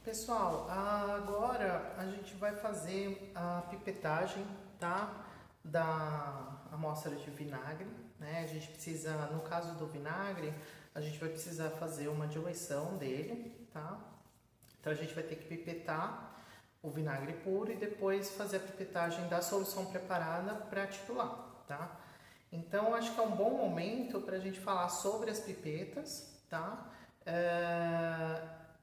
Pessoal, agora a gente vai fazer a pipetagem, tá? Da amostra de vinagre, né? A gente precisa, no caso do vinagre, a gente vai precisar fazer uma diluição dele, tá? Então a gente vai ter que pipetar o vinagre puro e depois fazer a pipetagem da solução preparada para titular, tá? Então acho que é um bom momento para a gente falar sobre as pipetas, tá?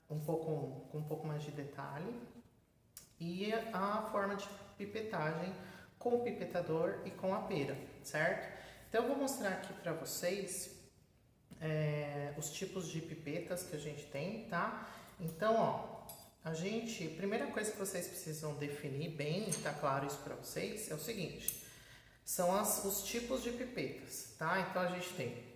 Com um pouco mais de detalhe e a forma de pipetagem com o pipetador e com a pera, certo? Então eu vou mostrar aqui para vocês os tipos de pipetas que a gente tem, tá? Então, ó, primeira coisa que vocês precisam definir bem, tá claro isso para vocês, é o seguinte, são os tipos de pipetas, tá? Então a gente tem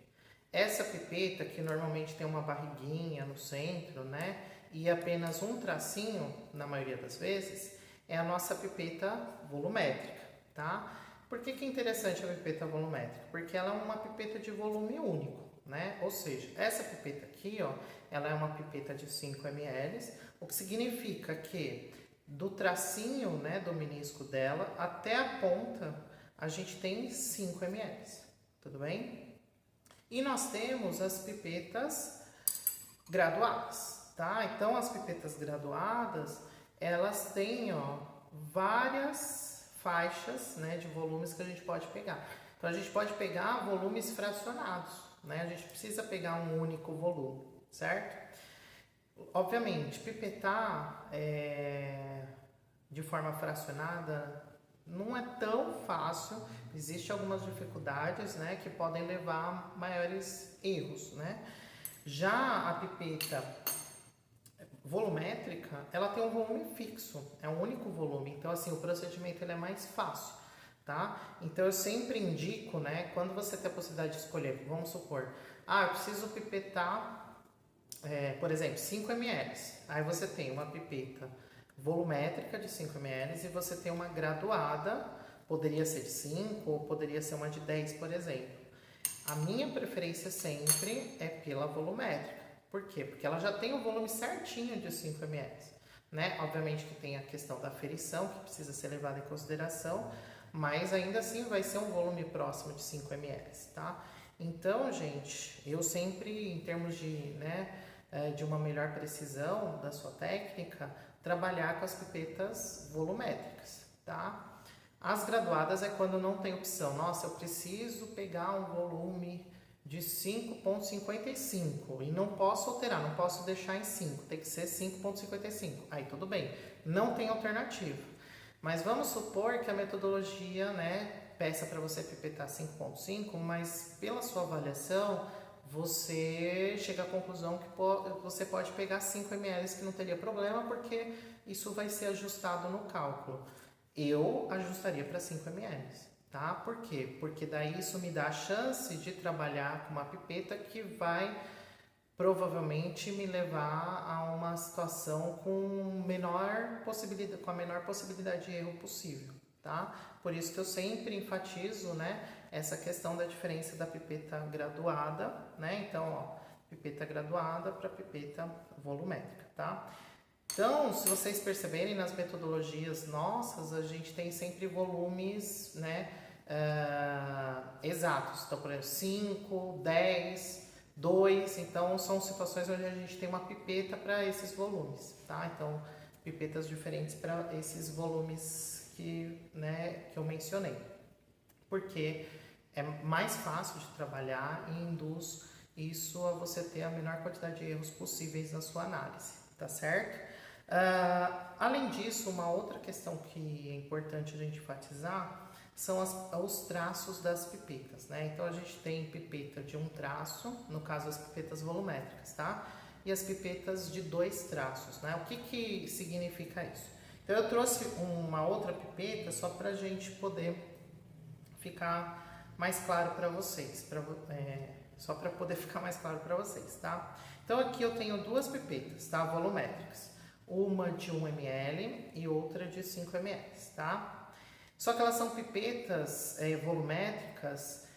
essa pipeta que normalmente tem uma barriguinha no centro, né? E apenas um tracinho, na maioria das vezes, é a nossa pipeta volumétrica, tá? Por que é interessante a pipeta volumétrica? Porque ela é uma pipeta de volume único, né? Ou seja, essa pipeta aqui, ó, ela é uma pipeta de 5 ml, o que significa que do tracinho, né, do menisco dela até a ponta, a gente tem 5 ml, tudo bem? E nós temos as pipetas graduadas, tá? Então, as pipetas graduadas, elas têm, ó, várias faixas, né, de volumes que a gente pode pegar. Então, a gente pode pegar volumes fracionados, né? A gente precisa pegar um único volume, certo? Obviamente, pipetar de forma fracionada não é tão fácil, existem algumas dificuldades, né, que podem levar a maiores erros, né? Já a pipeta volumétrica, ela tem um volume fixo, é um único volume, então assim, o procedimento ele é mais fácil, tá? Então eu sempre indico, né, quando você tem a possibilidade de escolher, vamos supor, eu preciso pipetar, por exemplo, 5 ml, aí você tem uma pipeta volumétrica de 5 ml e você tem uma graduada, poderia ser de 5 ou poderia ser uma de 10, por exemplo. A minha preferência sempre é pela volumétrica. Por quê? Porque ela já tem o volume certinho de 5 ml, né? Obviamente que tem a questão da aferição, que precisa ser levada em consideração, mas ainda assim vai ser um volume próximo de 5 ml, tá? Então, gente, eu sempre, em termos de, de uma melhor precisão da sua técnica, trabalhar com as pipetas volumétricas, tá? As graduadas é quando não tem opção. Nossa, eu preciso pegar um volume de 5,55 e não posso alterar, não posso deixar em 5, tem que ser 5,55. Aí tudo bem, não tem alternativa. Mas vamos supor que a metodologia, né, peça para você pipetar 5,5, mas pela sua avaliação você chega à conclusão que você pode pegar 5 ml que não teria problema, porque isso vai ser ajustado no cálculo. Eu ajustaria para 5 ml, tá? Por quê? Porque daí isso me dá a chance de trabalhar com uma pipeta que vai provavelmente me levar a uma situação com a menor possibilidade de erro possível, tá? Por isso que eu sempre enfatizo, né, essa questão da diferença da pipeta graduada, né? Então, ó, pipeta graduada para pipeta volumétrica, tá? Então, se vocês perceberem nas metodologias nossas, a gente tem sempre volumes, né, exatos. Então, por exemplo, 5, 10, 2. Então, são situações onde a gente tem uma pipeta para esses volumes, tá? Então, pipetas diferentes para esses volumes que eu mencionei. Porque é mais fácil de trabalhar e induz isso a você ter a menor quantidade de erros possíveis na sua análise, tá certo? Além disso, uma outra questão que é importante a gente enfatizar são os traços das pipetas, né? Então a gente tem pipeta de um traço, no caso as pipetas volumétricas, tá? E as pipetas de 2 traços, né? O que significa isso? Então eu trouxe uma outra pipeta só para a gente poder ficar mais claro para vocês, só para poder ficar mais claro para vocês, tá? Então aqui eu tenho 2 pipetas, tá? Volumétricas, uma de 1 ml e outra de 5 ml, tá? Só que elas são pipetas volumétricas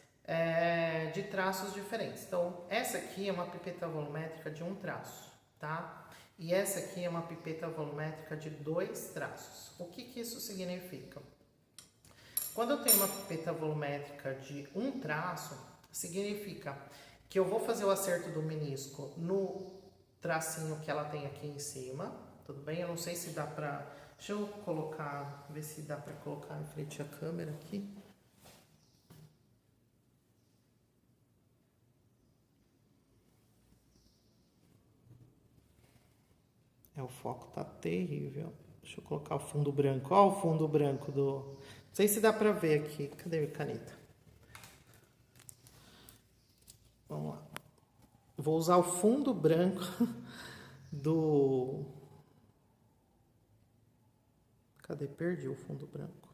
de traços diferentes. Então essa aqui é uma pipeta volumétrica de um traço, tá? E essa aqui é uma pipeta volumétrica de 2 traços. O que que isso significa? Quando eu tenho uma pipeta volumétrica de 1 traço, significa que eu vou fazer o acerto do menisco no tracinho que ela tem aqui em cima, tudo bem? Eu não sei se dá pra... Deixa eu colocar, ver se dá pra colocar em frente à câmera aqui. O foco tá terrível. Deixa eu colocar o fundo branco. Ó o fundo branco do... Não sei se dá pra ver aqui. Cadê a caneta? Vamos lá. Vou usar o fundo branco do... Cadê? Perdi o fundo branco.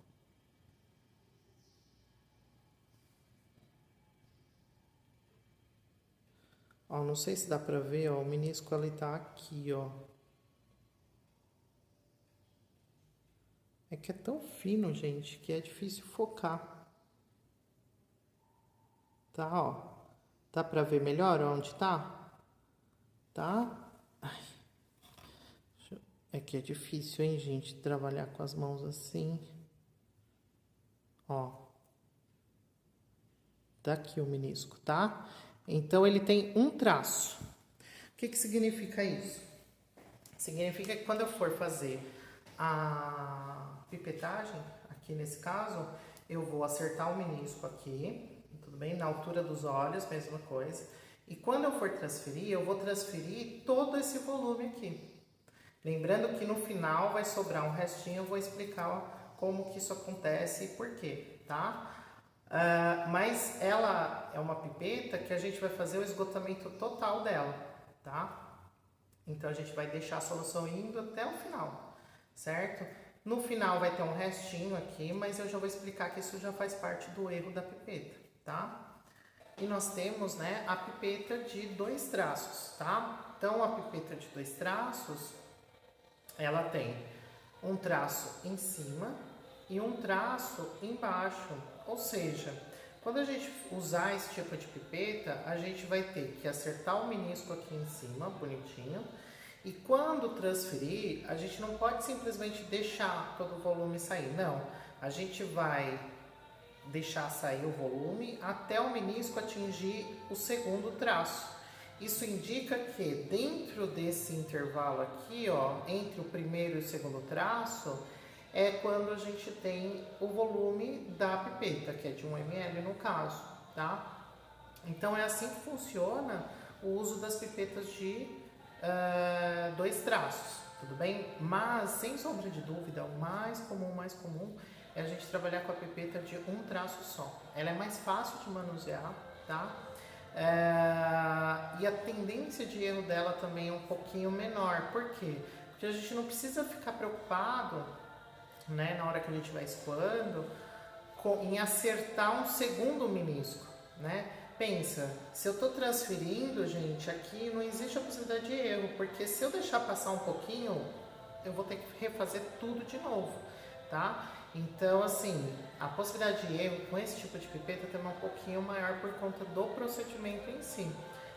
Ó, não sei se dá pra ver, ó. O menisco ali tá aqui, ó. É que é tão fino, gente, que é difícil focar. Tá, ó. Dá pra ver melhor onde tá? Tá? Ai. É que é difícil, hein, gente, trabalhar com as mãos assim. Ó. Tá aqui o menisco, tá? Então, ele tem 1 traço. O que que significa isso? Significa que quando eu for fazer a pipetagem, aqui nesse caso, eu vou acertar o menisco aqui, tudo bem? Na altura dos olhos, mesma coisa. E quando eu for transferir, eu vou transferir todo esse volume aqui. Lembrando que no final vai sobrar um restinho, eu vou explicar como que isso acontece e por quê, tá? Mas ela é uma pipeta que a gente vai fazer o esgotamento total dela, tá? Então, a gente vai deixar a solução indo até o final, certo? No final vai ter um restinho aqui, mas eu já vou explicar que isso já faz parte do erro da pipeta, tá? E nós temos, né, a pipeta de 2 traços, tá? Então, a pipeta de 2 traços, ela tem um traço em cima e um traço embaixo. Ou seja, quando a gente usar esse tipo de pipeta, a gente vai ter que acertar o menisco aqui em cima, bonitinho. E quando transferir, a gente não pode simplesmente deixar todo o volume sair. Não, a gente vai deixar sair o volume até o menisco atingir o segundo traço. Isso indica que dentro desse intervalo aqui, ó, entre o primeiro e o segundo traço, é quando a gente tem o volume da pipeta, que é de 1 ml no caso, tá? Então, é assim que funciona o uso das pipetas de 2 traços, tudo bem? Mas, sem sombra de dúvida, o mais comum é a gente trabalhar com a pipeta de 1 traço só. Ela é mais fácil de manusear, tá? E a tendência de erro dela também é um pouquinho menor. Por quê? Porque a gente não precisa ficar preocupado, né, na hora que a gente vai escoando, em acertar um segundo menisco, né? Pensa, se eu estou transferindo, gente, aqui não existe a possibilidade de erro, porque se eu deixar passar um pouquinho, eu vou ter que refazer tudo de novo, tá? Então, assim, a possibilidade de erro com esse tipo de pipeta também é um pouquinho maior por conta do procedimento em si,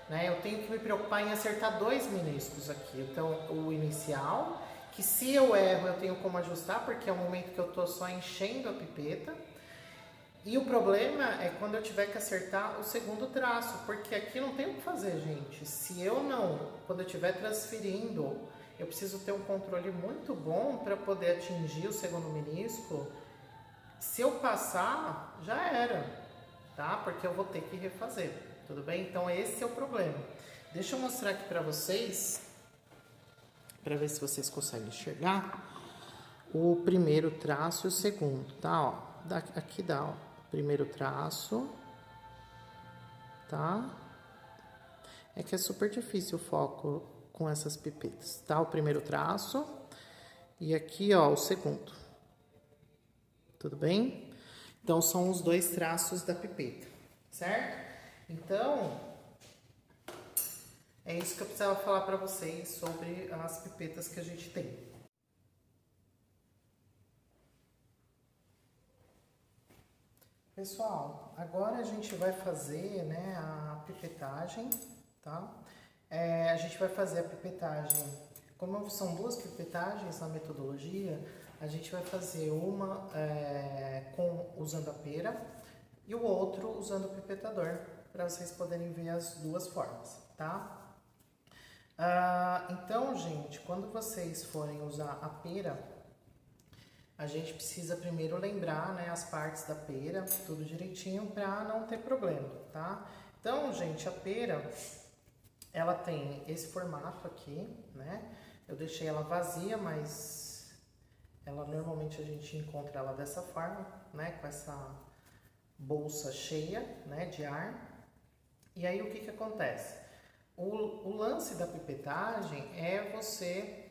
né? Eu tenho que me preocupar em acertar 2 meniscos aqui. Então, o inicial, que se eu erro, eu tenho como ajustar, porque é o momento que eu estou só enchendo a pipeta. E o problema é quando eu tiver que acertar o segundo traço, porque aqui não tem o que fazer, gente. Se eu não, quando eu estiver transferindo, eu preciso ter um controle muito bom para poder atingir o segundo menisco. Se eu passar, já era, tá? Porque eu vou ter que refazer, tudo bem? Então esse é o problema. Deixa eu mostrar aqui para vocês, para ver se vocês conseguem enxergar o primeiro traço e o segundo, tá? Ó, aqui dá, ó, primeiro traço, tá? É que é super difícil o foco com essas pipetas, tá? O primeiro traço e aqui, ó, o segundo. Tudo bem? Então, são os 2 traços da pipeta, certo? Então, é isso que eu precisava falar para vocês sobre as pipetas que a gente tem. Pessoal, agora a gente vai fazer, né, a pipetagem, tá? A gente vai fazer a pipetagem como são duas pipetagens na metodologia, a gente vai fazer uma usando a pera e o outro usando o pipetador, para vocês poderem ver as duas formas, tá? Então, gente, quando vocês forem usar a pera, a gente precisa primeiro lembrar, né, as partes da pera, tudo direitinho, para não ter problema, tá? Então, gente, a pera, ela tem esse formato aqui, né? Eu deixei ela vazia, mas ela normalmente a gente encontra ela dessa forma, né? Com essa bolsa cheia, né, de ar. E aí o que acontece? O lance da pipetagem é você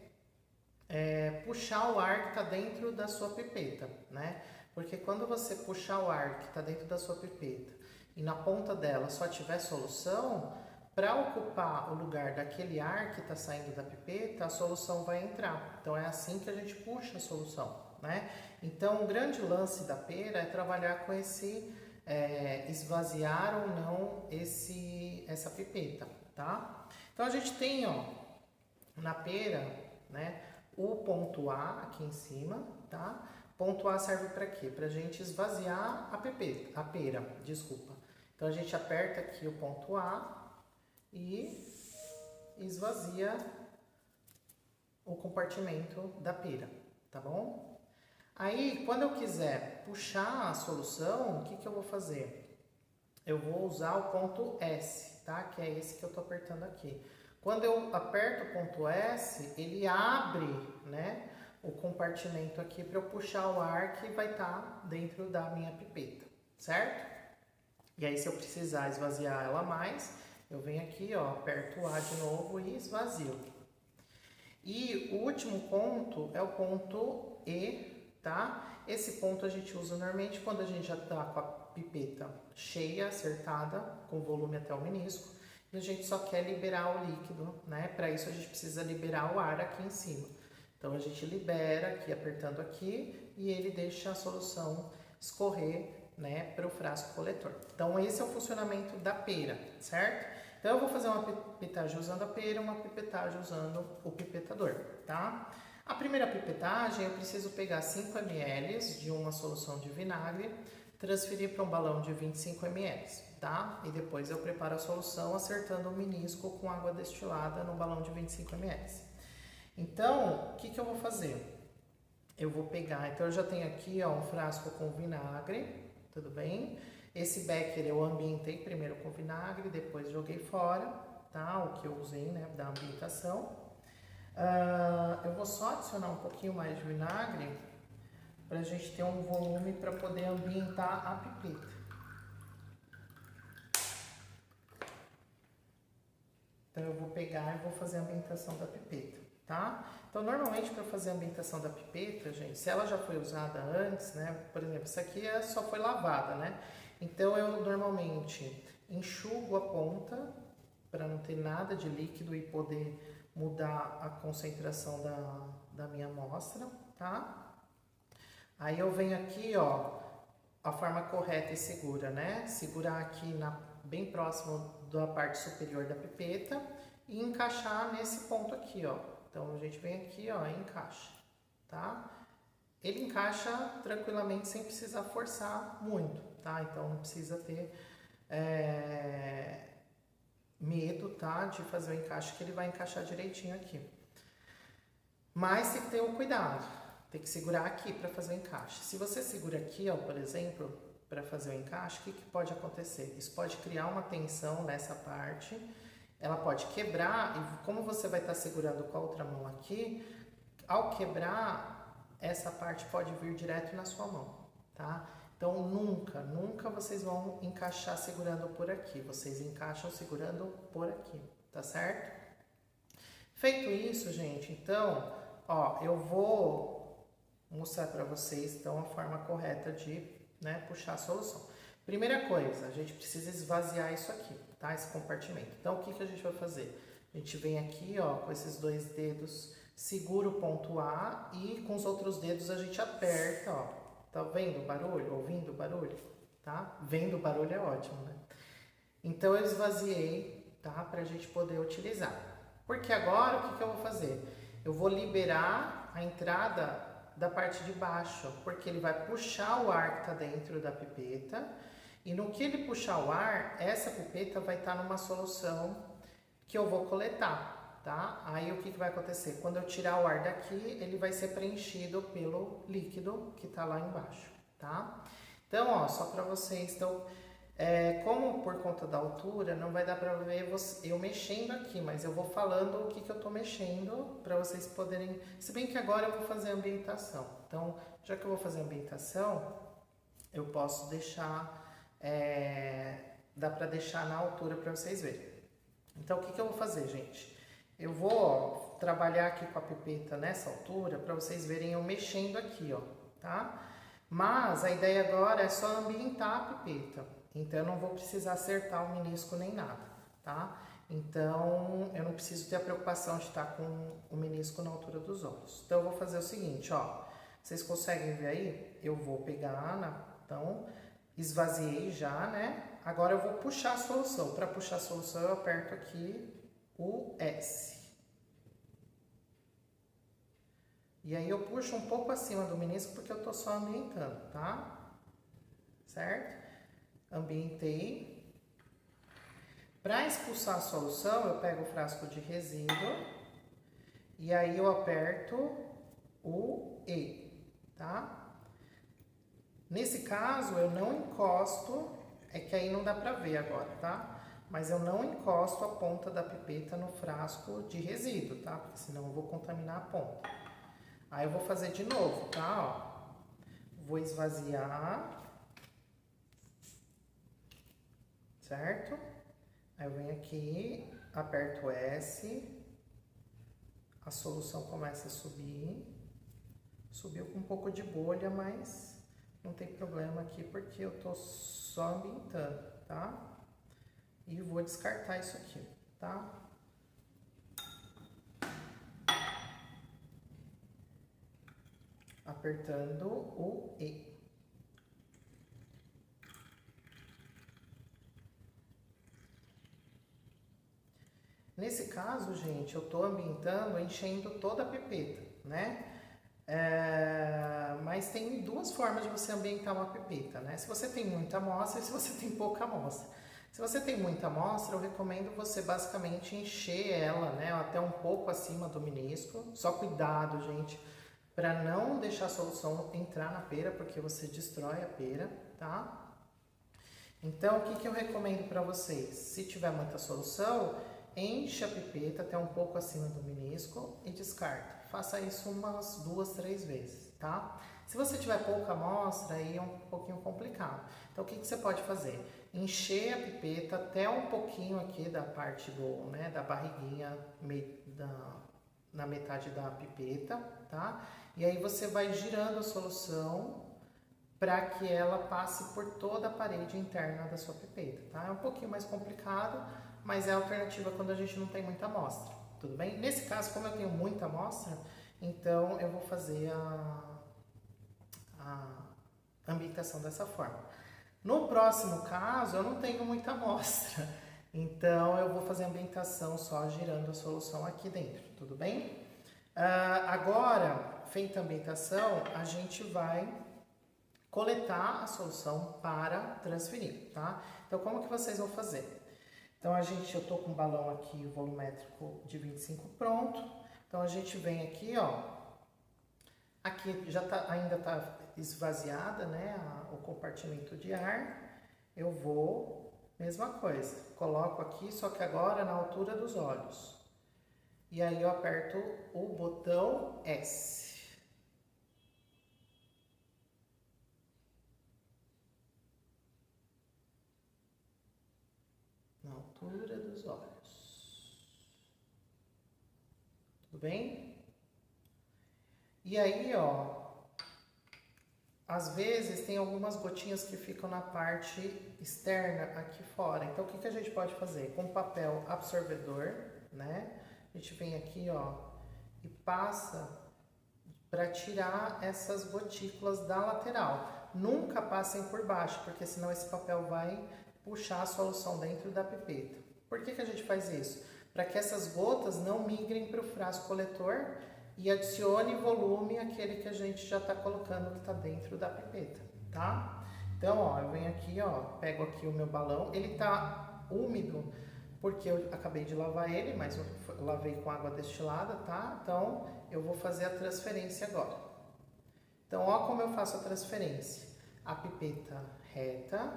puxar o ar que está dentro da sua pipeta, né? Porque quando você puxar o ar que está dentro da sua pipeta e na ponta dela só tiver solução, para ocupar o lugar daquele ar que está saindo da pipeta, a solução vai entrar. Então é assim que a gente puxa a solução, né? Então o grande lance da pera é trabalhar com esse esvaziar ou não essa pipeta, tá? Então a gente tem, ó, na pera, né, o ponto A aqui em cima, tá? Ponto A serve para quê? Pra gente esvaziar a pera, desculpa. Então a gente aperta aqui o ponto A e esvazia o compartimento da pera, tá bom? Aí, quando eu quiser puxar a solução, o que eu vou fazer? Eu vou usar o ponto S, tá? Que é esse que eu tô apertando aqui. Quando eu aperto o ponto S, ele abre, né, o compartimento aqui para eu puxar o ar que vai estar dentro da minha pipeta, certo? E aí, se eu precisar esvaziar ela mais, eu venho aqui, ó, aperto o A de novo e esvazio. E o último ponto é o ponto E, tá? Esse ponto a gente usa normalmente quando a gente já tá com a pipeta cheia, acertada, com volume até o menisco, e a gente só quer liberar o líquido, né? Para isso a gente precisa liberar o ar aqui em cima. Então a gente libera aqui, apertando aqui, e ele deixa a solução escorrer, né, para o frasco coletor. Então esse é o funcionamento da pera, certo? Então eu vou fazer uma pipetagem usando a pera, uma pipetagem usando o pipetador, tá? A primeira pipetagem eu preciso pegar 5 ml de uma solução de vinagre, transferir para um balão de 25 ml, tá? E depois eu preparo a solução acertando o menisco com água destilada no balão de 25 ml. Então, o que eu vou fazer? Eu vou pegar, então eu já tenho aqui, ó, um frasco com vinagre, tudo bem? Esse becker eu ambientei primeiro com vinagre, depois joguei fora, tá? O que eu usei, né, da ambientação. Eu vou só adicionar um pouquinho mais de vinagre para a gente ter um volume para poder ambientar a pipeta. Então eu vou pegar e vou fazer a ambientação da pipeta, tá? Então normalmente para fazer a ambientação da pipeta, gente, se ela já foi usada antes, né? Por exemplo, essa aqui só foi lavada, né? Então eu normalmente enxugo a ponta para não ter nada de líquido e poder mudar a concentração da minha amostra, tá? Aí eu venho aqui, ó, a forma correta e segura, né? Segurar aqui bem próximo da parte superior da pipeta e encaixar nesse ponto aqui, ó. Então a gente vem aqui, ó, e encaixa, tá? Ele encaixa tranquilamente sem precisar forçar muito, tá? Então não precisa ter medo, tá, de fazer o encaixe, que ele vai encaixar direitinho aqui. Mas tem que ter o cuidado, tem que segurar aqui para fazer o encaixe. Se você segura aqui, ó, por exemplo, para fazer o encaixe, o que pode acontecer? Isso pode criar uma tensão nessa parte, ela pode quebrar, e como você vai estar segurando com a outra mão aqui, ao quebrar, essa parte pode vir direto na sua mão, tá? Então, nunca vocês vão encaixar segurando por aqui. Vocês encaixam segurando por aqui, tá certo? Feito isso, gente, então, ó, eu vou mostrar para vocês, então, a forma correta de, né, puxar a solução. Primeira coisa, a gente precisa esvaziar isso aqui, tá? Esse compartimento. Então, o que a gente vai fazer? A gente vem aqui, ó, com esses dois dedos, segura o ponto A e com os outros dedos a gente aperta, ó. Tá vendo o barulho? Ouvindo o barulho? Tá? Vendo o barulho é ótimo, né? Então, eu esvaziei, tá? Pra gente poder utilizar. Porque agora, o que eu vou fazer? eu vou liberar a entrada da parte de baixo, porque ele vai puxar o ar que está dentro da pipeta, e no que ele puxar o ar, essa pipeta vai estar numa solução que eu vou coletar, tá? Aí o que vai acontecer? Quando eu tirar o ar daqui, ele vai ser preenchido pelo líquido que está lá embaixo, tá? Então, ó, só para vocês, então, como por conta da altura, não vai dar para ver eu mexendo aqui, mas eu vou falando o que eu tô mexendo para vocês poderem... Se bem que agora eu vou fazer a ambientação. Então, já que eu vou fazer a ambientação, eu posso deixar... dá para deixar na altura para vocês verem. Então, o que eu vou fazer, gente? Eu vou, ó, trabalhar aqui com a pipeta nessa altura para vocês verem eu mexendo aqui, ó, tá? Mas a ideia agora é só ambientar a pipeta. Então, eu não vou precisar acertar o menisco nem nada, tá? Então, eu não preciso ter a preocupação de estar com o menisco na altura dos olhos. Então, eu vou fazer o seguinte, ó. Vocês conseguem ver aí? Eu vou pegar, então, esvaziei já, né? Agora eu vou puxar a solução. Para puxar a solução, eu aperto aqui o S. E aí eu puxo um pouco acima do menisco porque eu tô só ambientando, tá? Certo? Ambientei. Para expulsar a solução, eu pego o frasco de resíduo e aí eu aperto o E, tá? Nesse caso, eu não encosto, é que aí não dá pra ver agora, tá? Mas eu não encosto a ponta da pipeta no frasco de resíduo, tá? Porque senão eu vou contaminar a ponta. Aí eu vou fazer de novo, tá? Ó, vou esvaziar. Certo? Aí eu venho aqui, aperto S, a solução começa a subir. Subiu com um pouco de bolha, mas não tem problema aqui porque eu tô só ambientando, tá? E vou descartar isso aqui, tá? Apertando o E. Nesse caso, gente, eu tô ambientando, enchendo toda a pipeta, né? Mas tem duas formas de você ambientar uma pipeta, né? Se você tem muita amostra e se você tem pouca amostra. Se você tem muita amostra, eu recomendo você basicamente encher ela, né? Até um pouco acima do menisco. Só cuidado, gente, para não deixar a solução entrar na pera, porque você destrói a pera, tá? Então, o que eu recomendo para vocês? Se tiver muita solução, enche a pipeta até um pouco acima do menisco e descarta. Faça isso umas 2, 3 vezes, tá? Se você tiver pouca amostra, aí é um pouquinho complicado. Então, o que você pode fazer? Encher a pipeta até um pouquinho aqui da parte do, né, da barriguinha, na metade da pipeta, tá? E aí você vai girando a solução para que ela passe por toda a parede interna da sua pipeta, tá? É um pouquinho mais complicado, mas é a alternativa quando a gente não tem muita amostra, tudo bem? Nesse caso, como eu tenho muita amostra, então eu vou fazer a ambientação dessa forma. No próximo caso, eu não tenho muita amostra, então eu vou fazer a ambientação só girando a solução aqui dentro, tudo bem? Agora, feita a ambientação, a gente vai coletar a solução para transferir, tá? Então, como que vocês vão fazer? Então, eu tô com o balão aqui, o volumétrico de 25 pronto. Então, a gente vem aqui, ó. Aqui já ainda tá esvaziada, né, o compartimento de ar. Eu vou, mesma coisa, coloco aqui, só que agora na altura dos olhos. E aí eu aperto o botão S. Na altura dos olhos. Tudo bem? E aí, ó, às vezes tem algumas gotinhas que ficam na parte externa aqui fora. Então, o que a gente pode fazer? Com papel absorvedor, né? A gente vem aqui, ó, e passa para tirar essas gotículas da lateral. Nunca passem por baixo, porque senão esse papel vai puxar a solução dentro da pipeta. Por que a gente faz isso? Para que essas gotas não migrem para o frasco coletor e adicione volume àquele que a gente já está colocando que está dentro da pipeta, tá? Então, ó, eu venho aqui, ó, pego aqui o meu balão, ele tá úmido porque eu acabei de lavar ele, mas eu lavei com água destilada, tá? Então, eu vou fazer a transferência agora. Então, ó como eu faço a transferência. A pipeta reta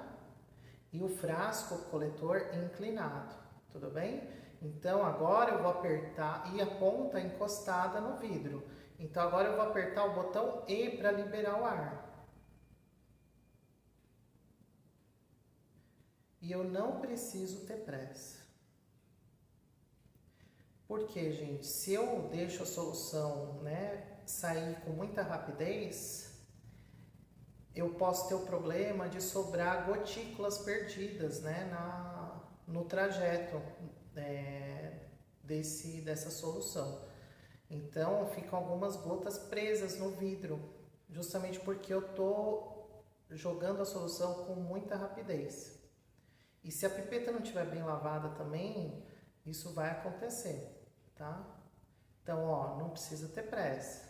e o frasco coletor inclinado, tudo bem? Então, agora eu vou apertar e a ponta encostada no vidro. Então, agora eu vou apertar o botão E para liberar o ar. E eu não preciso ter pressa. Porque, gente, se eu deixo a solução, né, sair com muita rapidez, eu posso ter o problema de sobrar gotículas perdidas, né, no trajeto dessa solução. Então, ficam algumas gotas presas no vidro, justamente porque eu tô jogando a solução com muita rapidez. E se a pipeta não estiver bem lavada também, isso vai acontecer, tá? Então, ó, não precisa ter pressa.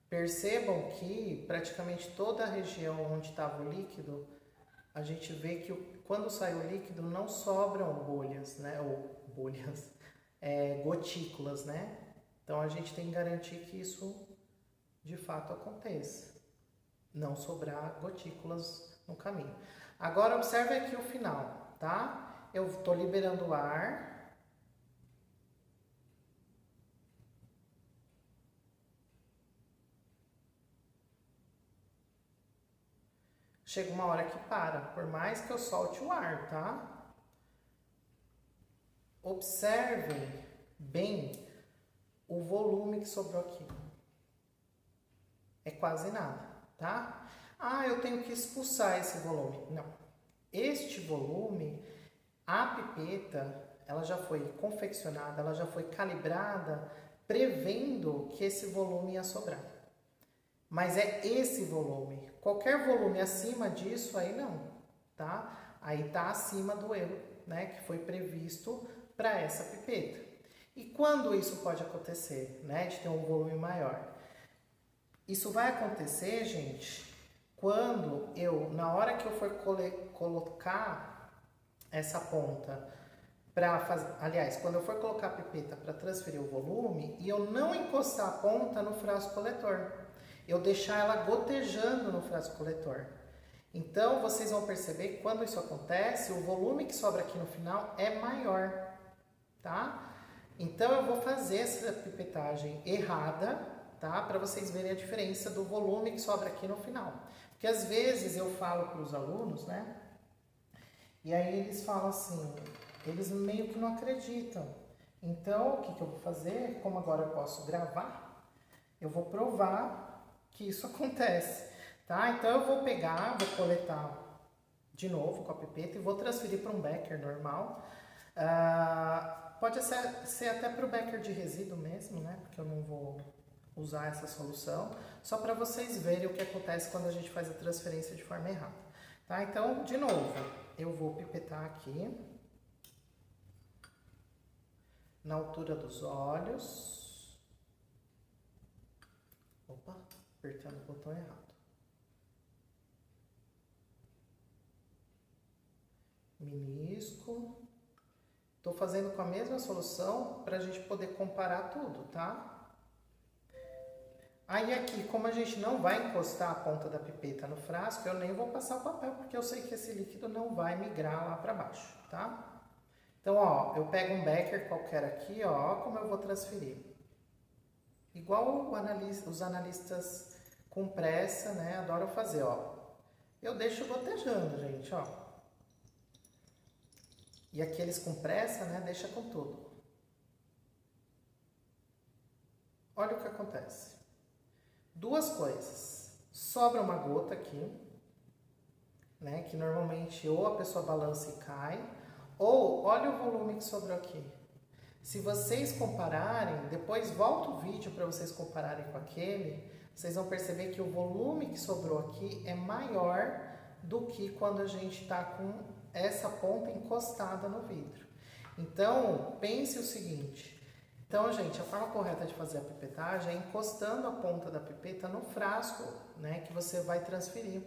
Percebam que praticamente toda a região onde estava o líquido, a gente vê que quando sai o líquido não sobram bolhas, né? Ou bolhas, gotículas, né? Então, a gente tem que garantir que isso de fato aconteça. Não sobrar gotículas no caminho. Agora, observe aqui o final, tá? Eu estou liberando o ar. Chega uma hora que para, por mais que eu solte o ar, tá? Observem bem o volume que sobrou aqui. É quase nada, tá? Ah, eu tenho que expulsar esse volume. Não. Este volume, a pipeta, ela já foi confeccionada, ela já foi calibrada, prevendo que esse volume ia sobrar. Mas é esse volume. Qualquer volume acima disso, aí não, tá? Aí tá acima do erro, né? Que foi previsto para essa pipeta. E quando isso pode acontecer, né? De ter um volume maior? Isso vai acontecer, gente, quando na hora que eu for colocar essa ponta para fazer, aliás, quando eu for colocar a pipeta para transferir o volume e eu não encostar a ponta no frasco coletor, eu deixar ela gotejando no frasco coletor. Então, vocês vão perceber que quando isso acontece, o volume que sobra aqui no final é maior, tá? Então, eu vou fazer essa pipetagem errada, tá? Para vocês verem a diferença do volume que sobra aqui no final. Porque às vezes eu falo para os alunos, né? E aí eles falam assim, eles meio que não acreditam. Então, o que eu vou fazer? Como agora eu posso gravar, eu vou provar que isso acontece, tá? Então, eu vou pegar, vou coletar de novo com a pipeta e vou transferir para um becker normal. Pode ser até para o becker de resíduo mesmo, né? Porque eu não vou usar essa solução, só para vocês verem o que acontece quando a gente faz a transferência de forma errada, tá? Então, de novo, eu vou pipetar aqui, na altura dos olhos. Opa, apertando o botão errado. Minúsculo. Tô fazendo com a mesma solução para a gente poder comparar tudo, tá? Aí aqui, como a gente não vai encostar a ponta da pipeta no frasco, eu nem vou passar o papel, porque eu sei que esse líquido não vai migrar lá para baixo, tá? Então, ó, eu pego um becker qualquer aqui, ó como eu vou transferir. Igual os analistas com pressa, né, adoram fazer, ó. Eu deixo gotejando, gente, ó. E aqueles com pressa, né, deixa com tudo. Olha o que acontece. Duas coisas. Sobra uma gota aqui, né, que normalmente ou a pessoa balança e cai, ou olha o volume que sobrou aqui. Se vocês compararem, depois volta o vídeo para vocês compararem com aquele, vocês vão perceber que o volume que sobrou aqui é maior do que quando a gente está com essa ponta encostada no vidro. Então, pense o seguinte, Então, gente, a forma correta de fazer a pipetagem é encostando a ponta da pipeta no frasco, né, que você vai transferir.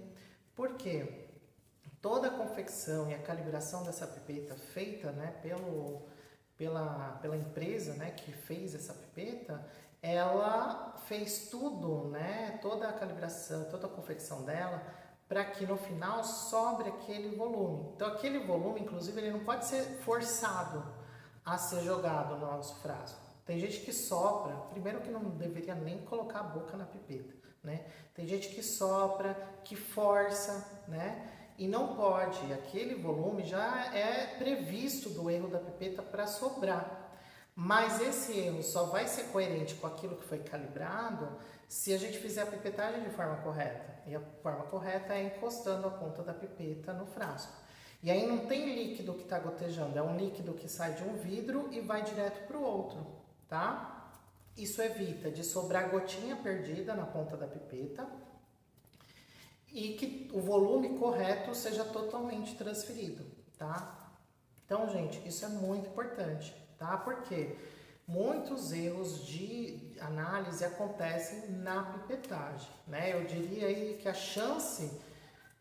Por quê? Toda a confecção e a calibração dessa pipeta feita, né, pela empresa, né, que fez essa pipeta, ela fez tudo, né, toda a calibração, toda a confecção dela, para que no final sobre aquele volume. Então, aquele volume, inclusive, ele não pode ser forçado a ser jogado no nosso frasco. Tem gente que sopra, primeiro que não deveria nem colocar a boca na pipeta, né? Tem gente que sopra, que força, né? E não pode, aquele volume já é previsto do erro da pipeta para sobrar. Mas esse erro só vai ser coerente com aquilo que foi calibrado se a gente fizer a pipetagem de forma correta. E a forma correta é encostando a ponta da pipeta no frasco. E aí não tem líquido que está gotejando, é um líquido que sai de um vidro e vai direto para o outro, tá? Isso evita de sobrar gotinha perdida na ponta da pipeta e que o volume correto seja totalmente transferido, tá? Então, gente, isso é muito importante, tá? Porque muitos erros de análise acontecem na pipetagem, né? Eu diria aí que a chance,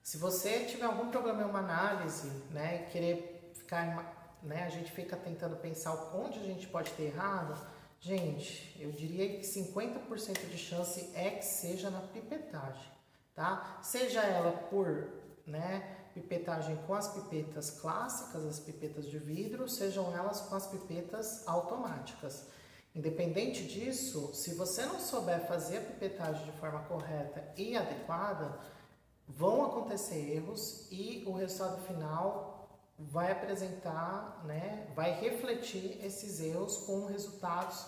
se você tiver algum problema em uma análise, né, e querer ficar, né, a gente fica tentando pensar onde a gente pode ter errado, gente, eu diria que 50% de chance é que seja na pipetagem, tá? Seja ela por, né, pipetagem com as pipetas clássicas, as pipetas de vidro, sejam elas com as pipetas automáticas. Independente disso, se você não souber fazer a pipetagem de forma correta e adequada, vão acontecer erros e o resultado final vai apresentar, né, vai refletir esses erros com resultados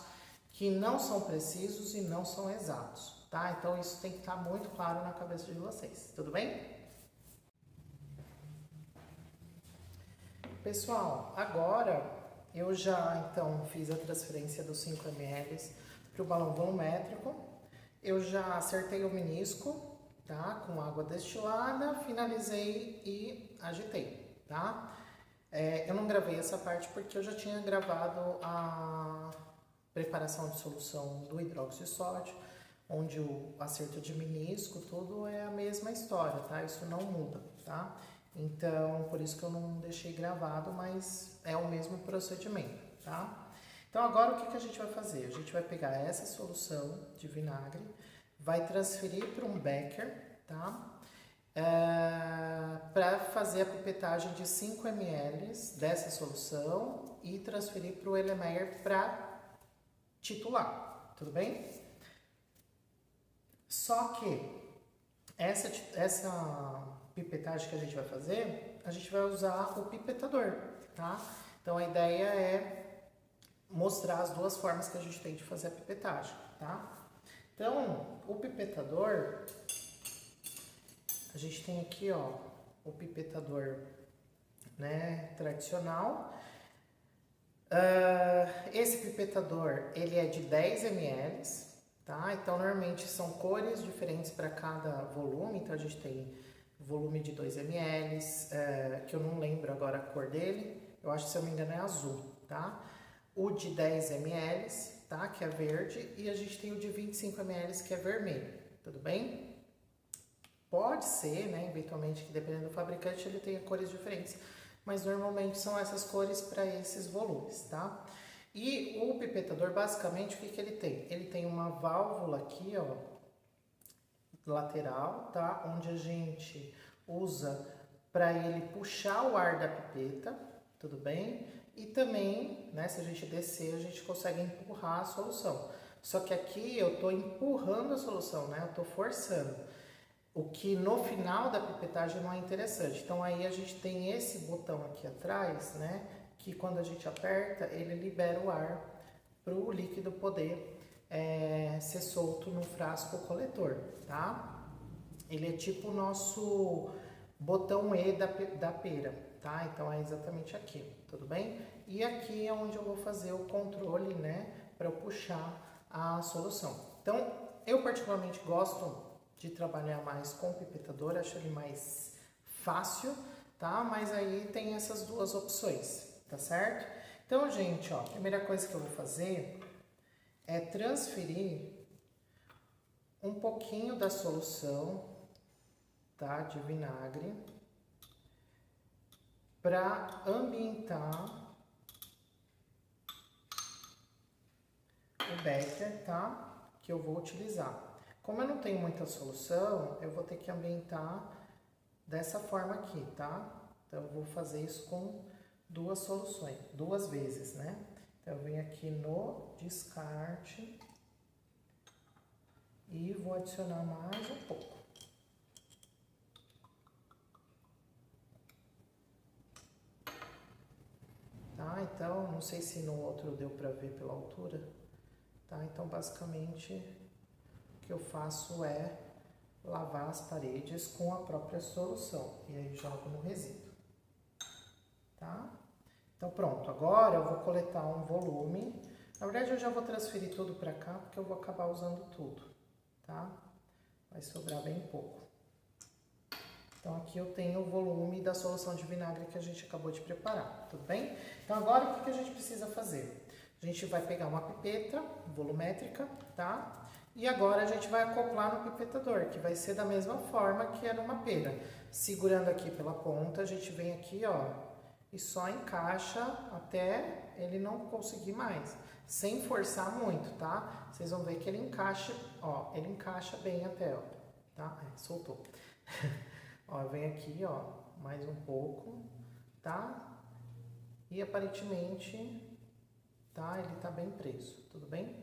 que não são precisos e não são exatos, tá? Então isso tem que estar muito claro na cabeça de vocês, tudo bem? Pessoal, agora eu já então fiz a transferência dos 5 ml para o balão volumétrico, eu já acertei o menisco, tá? Com água destilada, finalizei e agitei, tá? Eu não gravei essa parte porque eu já tinha gravado a preparação de solução do hidróxido de sódio, onde o acerto de menisco, tudo é a mesma história, tá? Isso não muda, tá? Então, por isso que eu não deixei gravado, mas é o mesmo procedimento, tá? Então, agora o que a gente vai fazer? A gente vai pegar essa solução de vinagre, vai transferir para um becker, tá? Para fazer a pipetagem de 5 ml dessa solução e transferir para o Erlenmeyer para titular, tudo bem? Só que essa pipetagem que a gente vai fazer, a gente vai usar o pipetador, tá? Então a ideia é mostrar as duas formas que a gente tem de fazer a pipetagem, tá? Então, o pipetador, a gente tem aqui, ó, o pipetador, né, tradicional. Esse pipetador, ele é de 10 ml, tá? Então, normalmente são cores diferentes para cada volume. Então, a gente tem volume de 2 ml, que eu não lembro agora a cor dele. Eu acho que, se eu não me engano, é azul, tá? O de 10 ml, tá? Que é verde. E a gente tem o de 25 ml, que é vermelho. Tudo bem? Pode ser, né? Eventualmente, que dependendo do fabricante, ele tenha cores diferentes. Mas normalmente são essas cores para esses volumes, tá? E o pipetador, basicamente, o que ele tem? Ele tem uma válvula aqui, ó, lateral, tá? Onde a gente usa para ele puxar o ar da pipeta, tudo bem? E também, né, se a gente descer, a gente consegue empurrar a solução. Só que aqui eu tô empurrando a solução, né? Eu tô forçando. O que no final da pipetagem não é interessante. Então aí a gente tem esse botão aqui atrás, né? Que quando a gente aperta, ele libera o ar para o líquido poder ser solto no frasco coletor, tá? Ele é tipo o nosso botão E da pera, tá? Então é exatamente aqui, tudo bem? E aqui é onde eu vou fazer o controle, né? Para eu puxar a solução. Então, eu particularmente gosto de trabalhar mais com o pipetador, acho ele mais fácil, tá? Mas aí tem essas duas opções, tá certo? Então, gente, ó, a primeira coisa que eu vou fazer é transferir um pouquinho da solução, tá, de vinagre para ambientar o becker, tá, que eu vou utilizar. Como eu não tenho muita solução, eu vou ter que ambientar dessa forma aqui, tá? Então, eu vou fazer isso com duas soluções, duas vezes, né? Então, eu venho aqui no descarte e vou adicionar mais um pouco. Tá? Então, não sei se no outro deu pra ver pela altura, tá? Então, basicamente, o que eu faço é lavar as paredes com a própria solução e aí jogo no resíduo, tá? Então pronto, agora eu vou coletar um volume. Na verdade eu já vou transferir tudo para cá porque eu vou acabar usando tudo, tá? Vai sobrar bem pouco. Então aqui eu tenho o volume da solução de vinagre que a gente acabou de preparar, tudo bem? Então agora o que a gente precisa fazer? A gente vai pegar uma pipeta volumétrica, tá? E agora a gente vai acoplar no pipetador, que vai ser da mesma forma que é numa pera. Segurando aqui pela ponta, a gente vem aqui, ó, e só encaixa até ele não conseguir mais, sem forçar muito, tá? Vocês vão ver que ele encaixa, ó, ele encaixa bem até, ó, tá? Soltou. Ó, vem aqui, ó, mais um pouco, tá? E aparentemente, tá? Ele tá bem preso, tudo bem?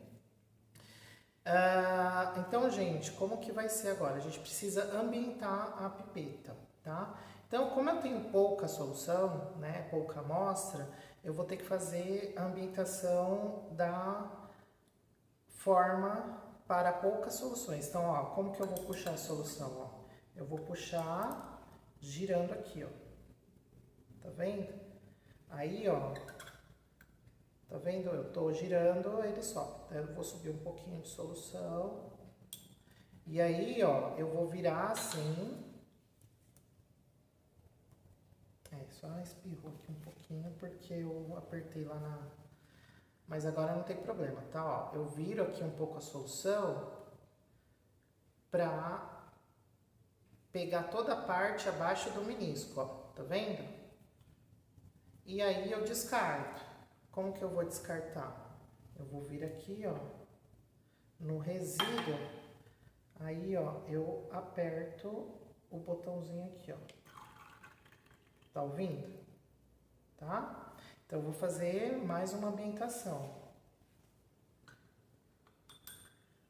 Então, gente, como que vai ser agora? A gente precisa ambientar a pipeta, tá? Então, como eu tenho pouca solução, né, pouca amostra, eu vou ter que fazer a ambientação da forma para poucas soluções. Então, ó, como que eu vou puxar a solução? Ó? Eu vou puxar girando aqui, ó. Tá vendo? Aí, ó, tá vendo? Eu tô girando, ele sobe. Então, eu vou subir um pouquinho de solução. E aí, ó, eu vou virar assim. Só espirrou aqui um pouquinho porque eu apertei lá na... Mas agora não tem problema, tá? Ó, eu viro aqui um pouco a solução pra pegar toda a parte abaixo do menisco, ó. Tá vendo? E aí eu descarto. Como que eu vou descartar? Eu vou vir aqui, ó, no resíduo. Aí, ó, eu aperto o botãozinho aqui, ó. Tá ouvindo? Tá? Então, eu vou fazer mais uma ambientação.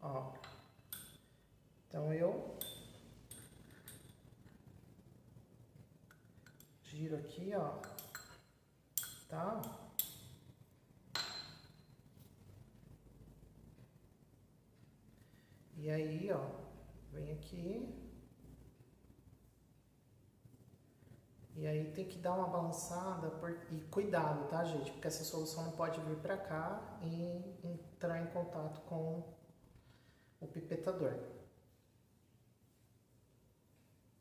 Ó. Então, eu giro aqui, ó. Tá? E aí, ó, vem aqui. E aí tem que dar uma balançada e cuidado, tá, gente? Porque essa solução não pode vir pra cá e entrar em contato com o pipetador.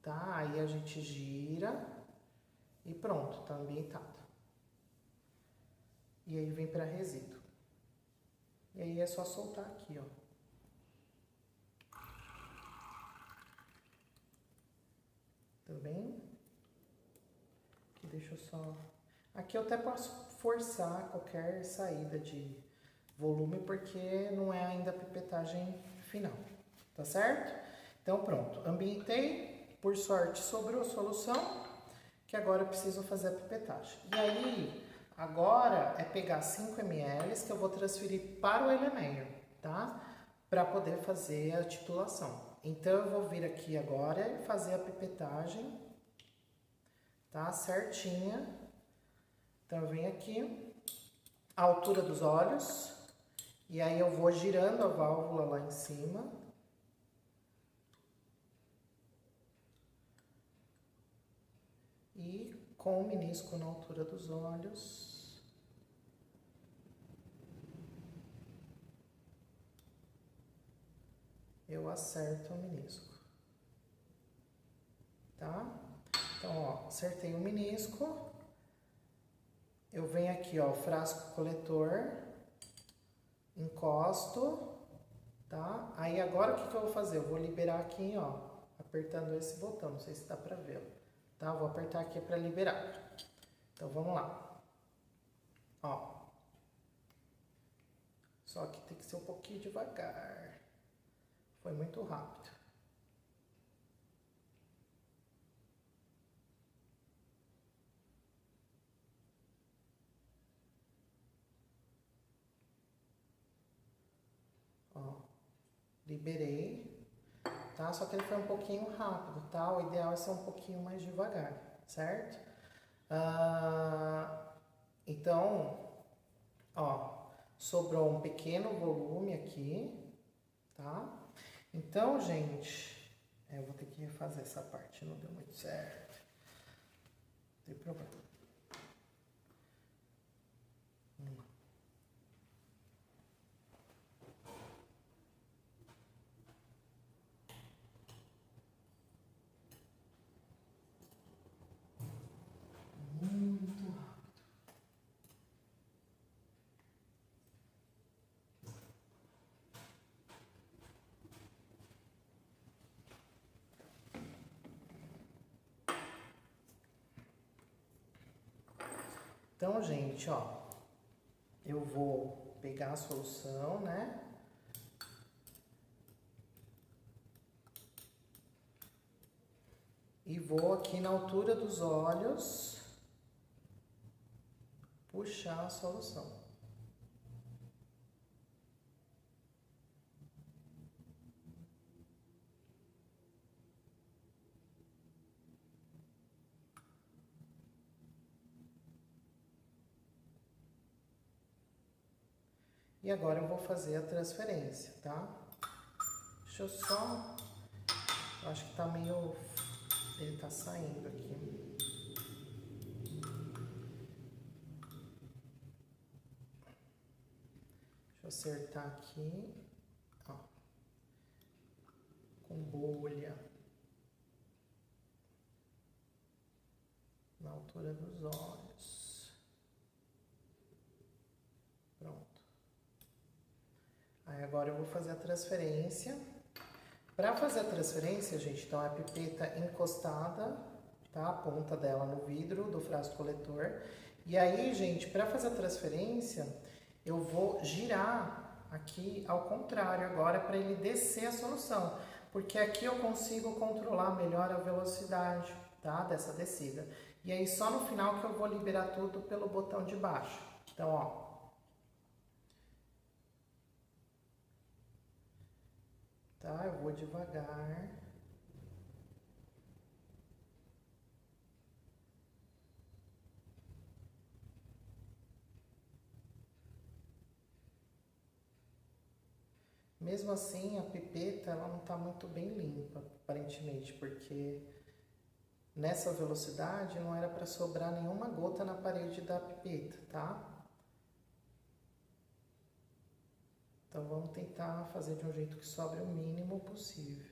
Tá? Aí a gente gira e pronto, tá ambientado. E aí vem pra resíduo. E aí é só soltar aqui, ó. Tudo bem? Aqui deixa eu só... Aqui eu até posso forçar qualquer saída de volume, porque não é ainda a pipetagem final, tá certo? Então pronto, ambientei, por sorte sobrou a solução, que agora eu preciso fazer a pipetagem. E aí, agora é pegar 5 ml que eu vou transferir para o Erlenmeyer, tá? Para poder fazer a titulação. Então eu vou vir aqui agora e fazer a pipetagem, tá? Certinha. Então eu venho aqui, a altura dos olhos, e aí eu vou girando a válvula lá em cima. E com o menisco na altura dos olhos, eu acerto o menisco, tá? Então, ó, acertei o menisco. Eu venho aqui, ó, frasco coletor, encosto, tá? Aí agora o que eu vou fazer? Eu vou liberar aqui, ó, apertando esse botão, não sei se dá pra ver, tá? Vou apertar aqui pra liberar. Então vamos lá. Ó. Só que tem que ser um pouquinho devagar. Foi muito rápido. Ó, liberei, tá? Só que ele foi um pouquinho rápido, tá? O ideal é ser um pouquinho mais devagar, certo? Então, ó, sobrou um pequeno volume aqui, tá? Então, gente, eu vou ter que refazer essa parte, não deu muito certo. Não tem problema. Muito rápido. Então, gente, ó, eu vou pegar a solução, né? E vou aqui na altura dos olhos puxar a solução. E agora eu vou fazer a transferência, tá? Deixa eu só... Eu acho que tá meio... Ele tá saindo aqui. Deixa eu acertar aqui. Ó. Com bolha. Na altura dos olhos. Pronto. Aí agora eu vou fazer a transferência. Para fazer a transferência, gente, então a pipeta encostada, tá? A ponta dela no vidro do frasco coletor. E aí, gente, para fazer a transferência, eu vou girar aqui ao contrário agora para ele descer a solução. Porque aqui eu consigo controlar melhor a velocidade, tá? Dessa descida. E aí só no final que eu vou liberar tudo pelo botão de baixo. Então, ó. Tá, eu vou devagar. Mesmo assim, a pipeta ela não tá muito bem limpa, aparentemente, porque nessa velocidade não era para sobrar nenhuma gota na parede da pipeta, tá? Então vamos tentar fazer de um jeito que sobre o mínimo possível.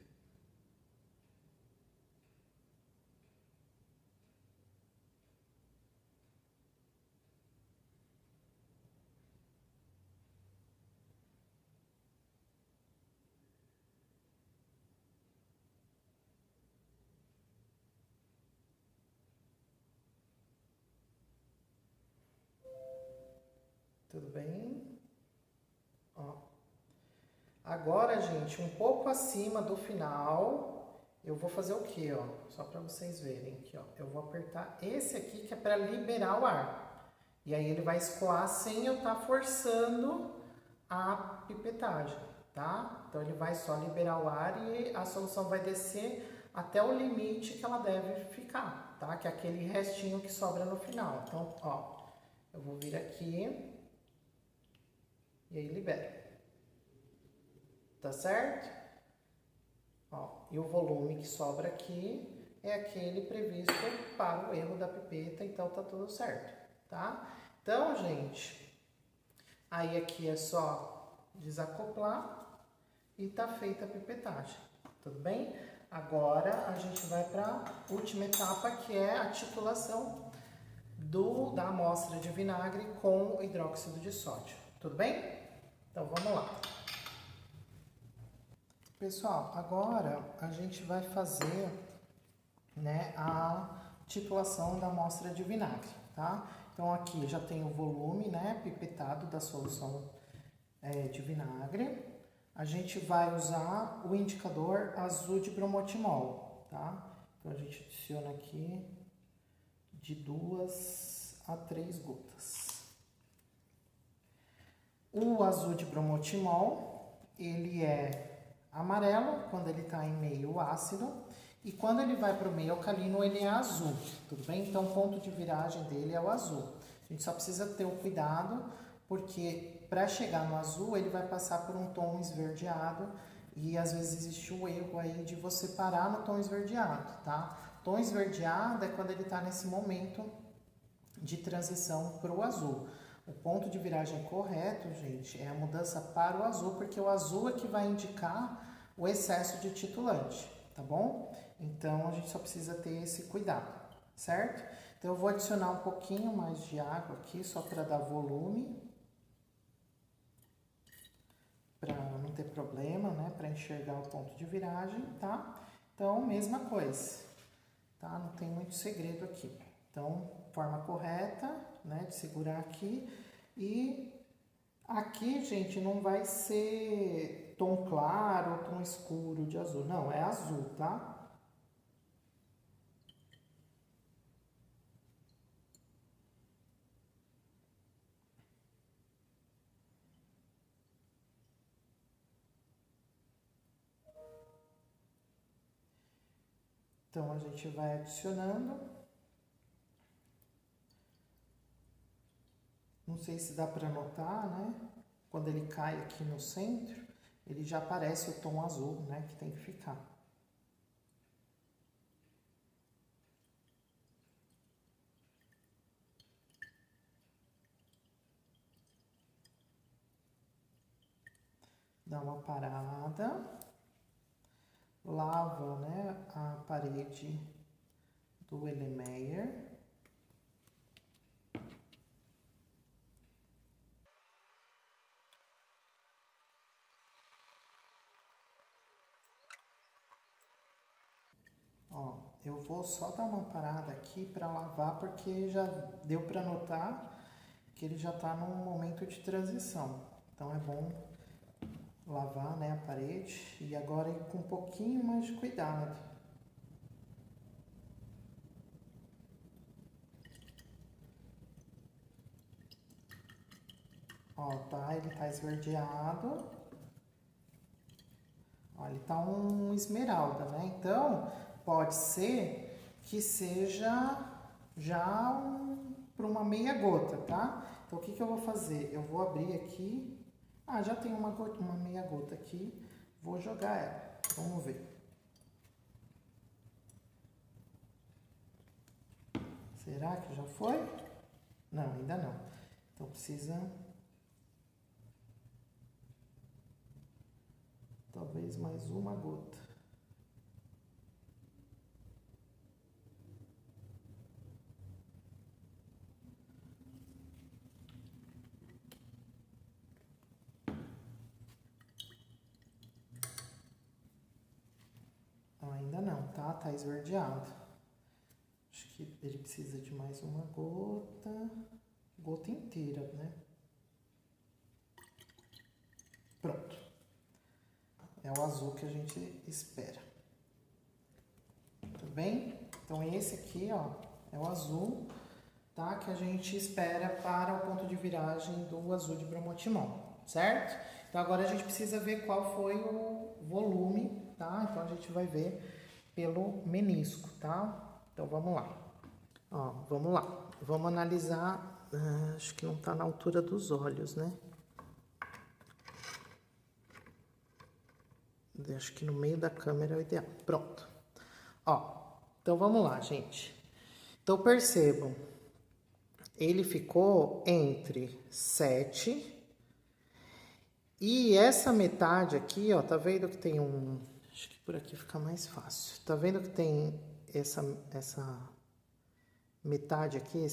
Tudo bem? Ó. Agora, gente, um pouco acima do final, eu vou fazer o quê, ó? Só para vocês verem aqui, ó. Eu vou apertar esse aqui que é para liberar o ar. E aí ele vai escoar sem eu estar forçando a pipetagem, tá? Então ele vai só liberar o ar e a solução vai descer até o limite que ela deve ficar, tá? Que é aquele restinho que sobra no final. Então, ó, eu vou vir aqui e aí libero. Tá certo? Ó, e o volume que sobra aqui é aquele previsto para o erro da pipeta, então tá tudo certo, tá? Então, gente, aí aqui é só desacoplar e tá feita a pipetagem, tudo bem? Agora a gente vai para a última etapa, que é a titulação da amostra de vinagre com o hidróxido de sódio, tudo bem? Então, vamos lá. Pessoal, agora a gente vai fazer, né, a titulação da amostra de vinagre, tá? Então, aqui já tem o volume, né, pipetado da solução de vinagre. A gente vai usar o indicador azul de bromotimol, tá? Então, a gente adiciona aqui de 2 a 3 gotas. O azul de bromotimol, ele é amarelo quando ele está em meio ácido e quando ele vai para o meio alcalino ele é azul, tudo bem? Então o ponto de viragem dele é o azul. A gente só precisa ter o cuidado porque para chegar no azul ele vai passar por um tom esverdeado e às vezes existe o erro aí de você parar no tom esverdeado, tá? Tom esverdeado é quando ele está nesse momento de transição para o azul. O ponto de viragem correto, gente, é a mudança para o azul, porque o azul é que vai indicar o excesso de titulante, tá bom? Então, a gente só precisa ter esse cuidado, certo? Então, eu vou adicionar um pouquinho mais de água aqui, só para dar volume, para não ter problema, né? Para enxergar o ponto de viragem, tá? Então, mesma coisa, tá? Não tem muito segredo aqui. Então, forma correta, né, de segurar aqui. E aqui, gente, não vai ser tom claro ou tom escuro de azul. Não, é azul, tá? Então, a gente vai adicionando. Não sei se dá para notar, né? Quando ele cai aqui no centro, ele já aparece o tom azul, né? Que tem que ficar. Dá uma parada. Lava, né? A parede do Erlenmeyer. Ó, eu vou só dar uma parada aqui para lavar, porque já deu para notar que ele já está num momento de transição. Então é bom lavar, né, a parede e agora ir com um pouquinho mais de cuidado. Ó, tá? Ele tá esverdeado. Ó, ele tá um esmeralda, né? Então, pode ser que seja já para uma meia gota, tá? Então, o que que eu vou fazer? Eu vou abrir aqui. Ah, já tem uma meia gota aqui. Vou jogar ela. Vamos ver. Será que já foi? Não, ainda não. Então, precisa... talvez mais uma gota. Ainda não, tá? Tá esverdeado. Acho que ele precisa de mais uma gota. Gota inteira, né? Pronto. É o azul que a gente espera. Tudo bem? Então, esse aqui, ó, é o azul, tá? Que a gente espera para o ponto de viragem do azul de bromotimol, certo? Então, agora a gente precisa ver qual foi o volume, tá? Então, a gente vai ver pelo menisco, tá? Então, vamos lá. Ó, vamos lá. Vamos analisar, acho que não tá na altura dos olhos, né? Acho que no meio da câmera é o ideal. Pronto. Ó, então vamos lá, gente. Então percebam, ele ficou entre 7 e essa metade aqui, ó, tá vendo que tem um... acho que por aqui fica mais fácil. Tá vendo que tem essa metade aqui,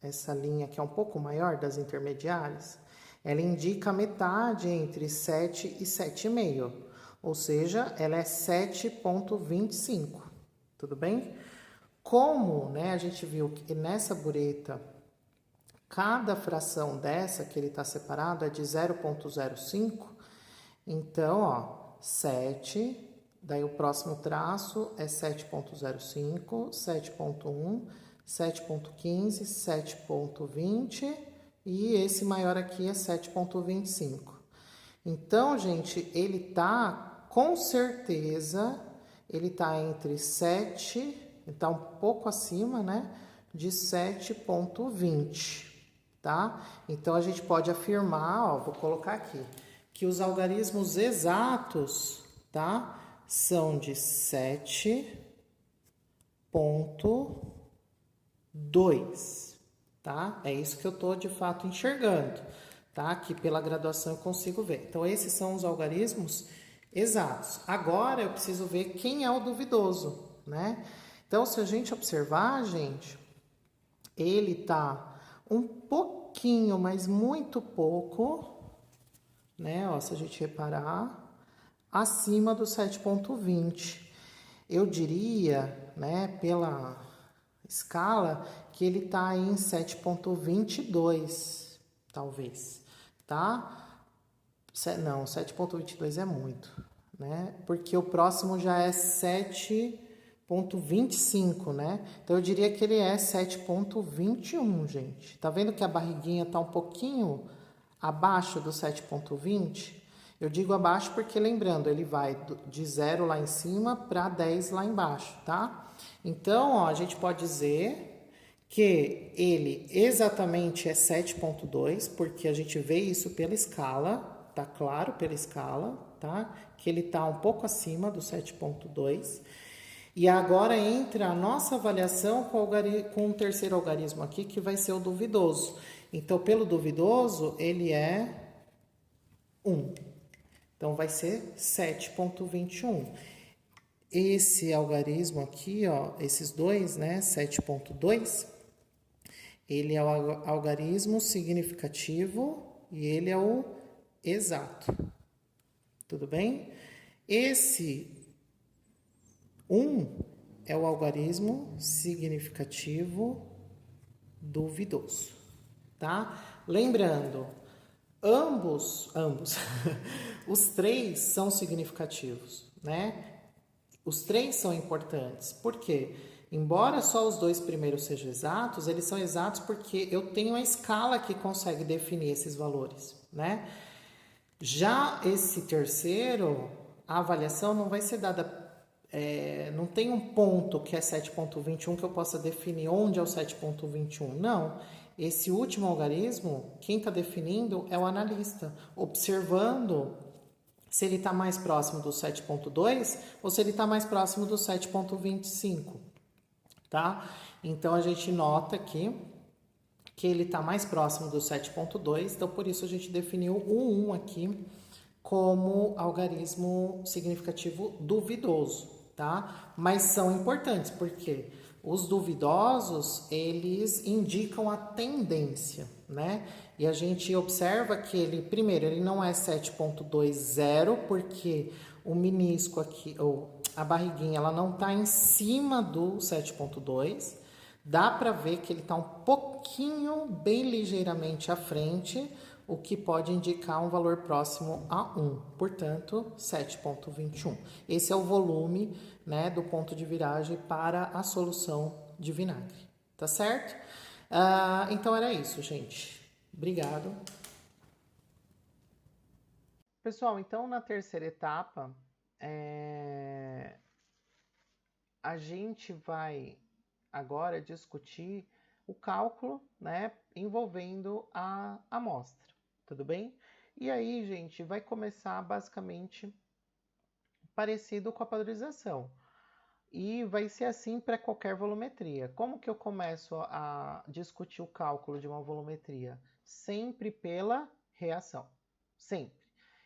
essa linha que é um pouco maior das intermediárias? Ela indica a metade entre 7 e 7,5, ou seja, ela é 7,25, tudo bem? Como, né, a gente viu que nessa bureta, cada fração dessa que ele está separado é de 0,05, então, ó, 7, daí o próximo traço é 7,05, 7,1, 7,15, 7,20 e esse maior aqui é 7,25. Então, gente, ele tá, com certeza, ele tá entre 7, tá um pouco acima, né, de 7,20, tá? Então, a gente pode afirmar, ó, vou colocar aqui, que os algarismos exatos, tá, são de 7,2, tá? É isso que eu tô, de fato, enxergando, tá? Que pela graduação eu consigo ver. Então, esses são os algarismos exatos. Agora, eu preciso ver quem é o duvidoso, né? Então, se a gente observar, gente, ele tá um pouquinho, mas muito pouco, né? Ó, se a gente reparar, acima do 7,20. Eu diria, né, pela escala, que ele tá em 7,22, talvez, tá? Não, 7,22 é muito, né? Porque o próximo já é 7,25, né? Então, eu diria que ele é 7,21, gente. Tá vendo que a barriguinha tá um pouquinho abaixo do 7,20? Eu digo abaixo porque, lembrando, ele vai de 0 lá em cima para 10 lá embaixo, tá? Então, ó, a gente pode dizer que ele exatamente é 7,2, porque a gente vê isso pela escala, tá claro pela escala, tá? Que ele tá um pouco acima do 7,2. E agora entra a nossa avaliação com o terceiro algarismo aqui, que vai ser o duvidoso. Então, pelo duvidoso, ele é 1. Então, vai ser 7,21. Esse algarismo aqui, ó, esses dois, né, 7,2, ele é o algarismo significativo e ele é o exato. Tudo bem? Esse 1 é o algarismo significativo duvidoso, tá? Lembrando, ambos, os três são significativos, né? Os três são importantes. Por quê? Embora só os dois primeiros sejam exatos, eles são exatos porque eu tenho a escala que consegue definir esses valores, né? Já esse terceiro, a avaliação não vai ser dada, não tem um ponto que é 7,21 que eu possa definir onde é o 7,21. Não. Esse último algarismo, quem está definindo é o analista, observando se ele está mais próximo do 7,2 ou se ele está mais próximo do 7,25, tá? Então, a gente nota aqui que ele está mais próximo do 7,2, então por isso a gente definiu o 1 aqui como algarismo significativo duvidoso, tá? Mas são importantes, porque os duvidosos, eles indicam a tendência, né? E a gente observa que ele, primeiro, ele não é 7,20, porque o menisco aqui, ou a barriguinha, ela não tá em cima do 7,2. Dá para ver que ele tá um pouquinho, bem ligeiramente à frente, o que pode indicar um valor próximo a 1, portanto, 7,21. Esse é o volume, né, do ponto de viragem para a solução de vinagre, tá certo? Então, era isso, gente. Obrigado. Pessoal, então, na terceira etapa, a gente vai agora discutir o cálculo, né, envolvendo a amostra, tudo bem? E aí, gente, vai começar basicamente parecido com a padronização. E vai ser assim para qualquer volumetria. Como que eu começo a discutir o cálculo de uma volumetria? Sempre pela reação, sempre.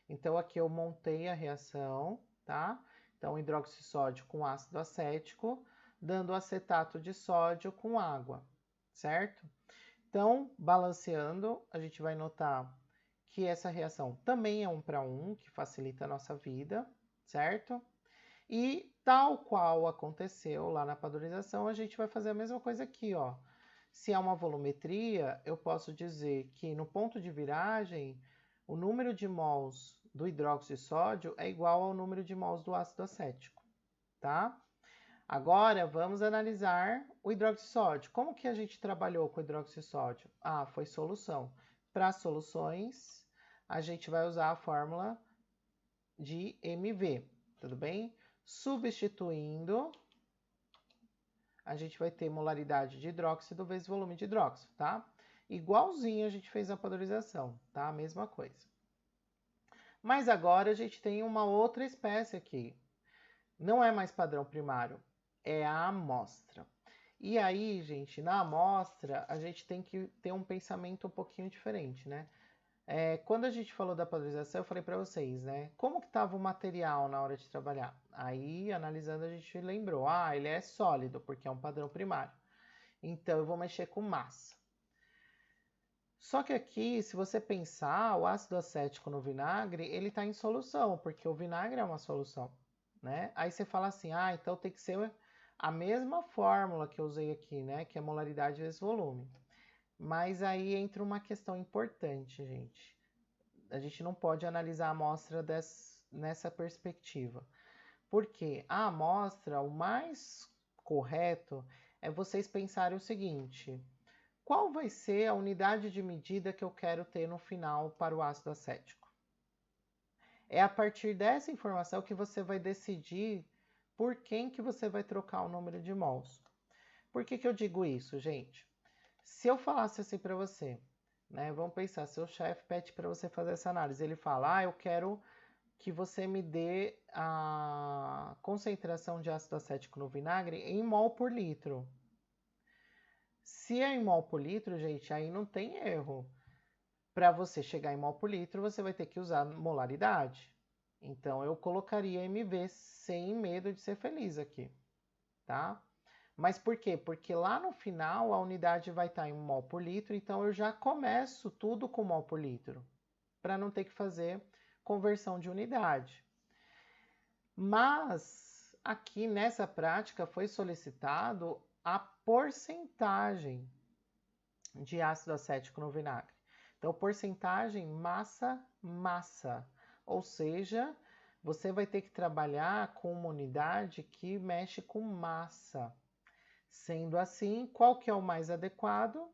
Então, aqui eu montei a reação, tá? Então, hidróxido de sódio com ácido acético, dando acetato de sódio com água, certo? Então, balanceando, a gente vai notar que essa reação também é 1 para 1, que facilita a nossa vida, certo? E tal qual aconteceu lá na padronização, a gente vai fazer a mesma coisa aqui, ó. Se é uma volumetria, eu posso dizer que no ponto de viragem, o número de mols do hidróxido de sódio é igual ao número de mols do ácido acético, tá? Agora, vamos analisar o hidróxido de sódio. Como que a gente trabalhou com o hidróxido de sódio? Ah, foi solução. Para soluções, a gente vai usar a fórmula de MV, tudo bem? Substituindo, a gente vai ter molaridade de hidróxido vezes volume de hidróxido, tá? Igualzinho a gente fez na padronização, tá? Mesma coisa. Mas agora a gente tem uma outra espécie aqui. Não é mais padrão primário, é a amostra. E aí, gente, na amostra, a gente tem que ter um pensamento um pouquinho diferente, né? Quando a gente falou da padronização, eu falei para vocês, né? Como que estava o material na hora de trabalhar? Aí, analisando, a gente lembrou, ele é sólido, porque é um padrão primário. Então, eu vou mexer com massa. Só que aqui, se você pensar, o ácido acético no vinagre, ele está em solução, porque o vinagre é uma solução, né? Aí você fala assim, então tem que ser a mesma fórmula que eu usei aqui, né? Que é molaridade vezes volume. Mas aí entra uma questão importante, gente. A gente não pode analisar a amostra nessa perspectiva. Porque a amostra, o mais correto é vocês pensarem o seguinte: qual vai ser a unidade de medida que eu quero ter no final para o ácido acético? É a partir dessa informação que você vai decidir por quem que você vai trocar o número de mols. Por que que eu digo isso, gente? Se eu falasse assim para você, né? Vamos pensar, seu chefe pede para você fazer essa análise. Ele fala, eu quero que você me dê a concentração de ácido acético no vinagre em mol por litro. Se é em mol por litro, gente, aí não tem erro. Para você chegar em mol por litro, você vai ter que usar molaridade. Então, eu colocaria MV sem medo de ser feliz aqui, tá? Mas por quê? Porque lá no final a unidade vai estar em mol por litro, então eu já começo tudo com mol por litro, para não ter que fazer conversão de unidade. Mas aqui nessa prática foi solicitado a porcentagem de ácido acético no vinagre. Então, porcentagem massa-massa, ou seja, você vai ter que trabalhar com uma unidade que mexe com massa. Sendo assim, qual que é o mais adequado?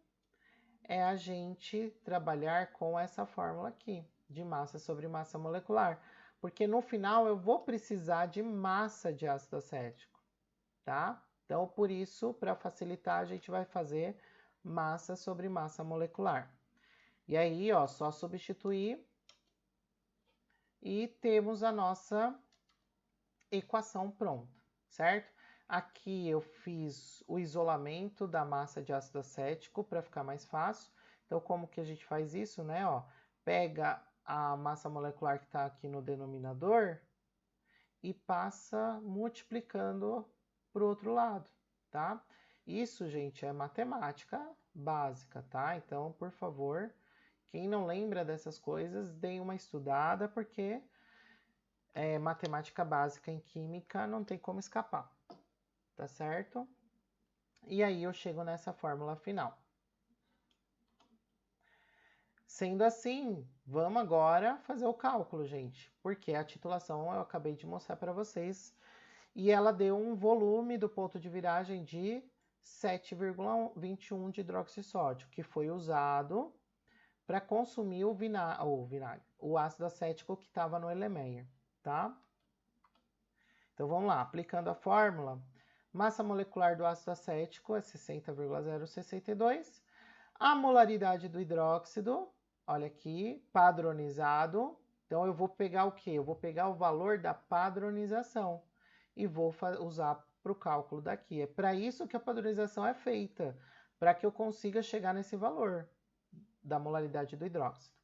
É a gente trabalhar com essa fórmula aqui, de massa sobre massa molecular. Porque no final eu vou precisar de massa de ácido acético, tá? Então, por isso, para facilitar, a gente vai fazer massa sobre massa molecular. E aí, ó, só substituir e temos a nossa equação pronta, certo? Aqui eu fiz o isolamento da massa de ácido acético para ficar mais fácil. Então, como que a gente faz isso, né? Ó, pega a massa molecular que está aqui no denominador e passa multiplicando para o outro lado, tá? Isso, gente, é matemática básica, tá? Então, por favor, quem não lembra dessas coisas, dê uma estudada, porque matemática básica em química não tem como escapar, tá certo? E aí eu chego nessa fórmula final. Sendo assim, vamos agora fazer o cálculo, gente, porque a titulação eu acabei de mostrar para vocês e ela deu um volume do ponto de viragem de 7,21 de hidróxido de sódio, que foi usado para consumir o ácido acético que estava no Erlenmeyer, tá? Então vamos lá, aplicando a fórmula, massa molecular do ácido acético é 60,062, a molaridade do hidróxido, olha aqui, padronizado, então eu vou pegar o quê? Eu vou pegar o valor da padronização e vou usar para o cálculo daqui. É para isso que a padronização é feita, para que eu consiga chegar nesse valor da molaridade do hidróxido.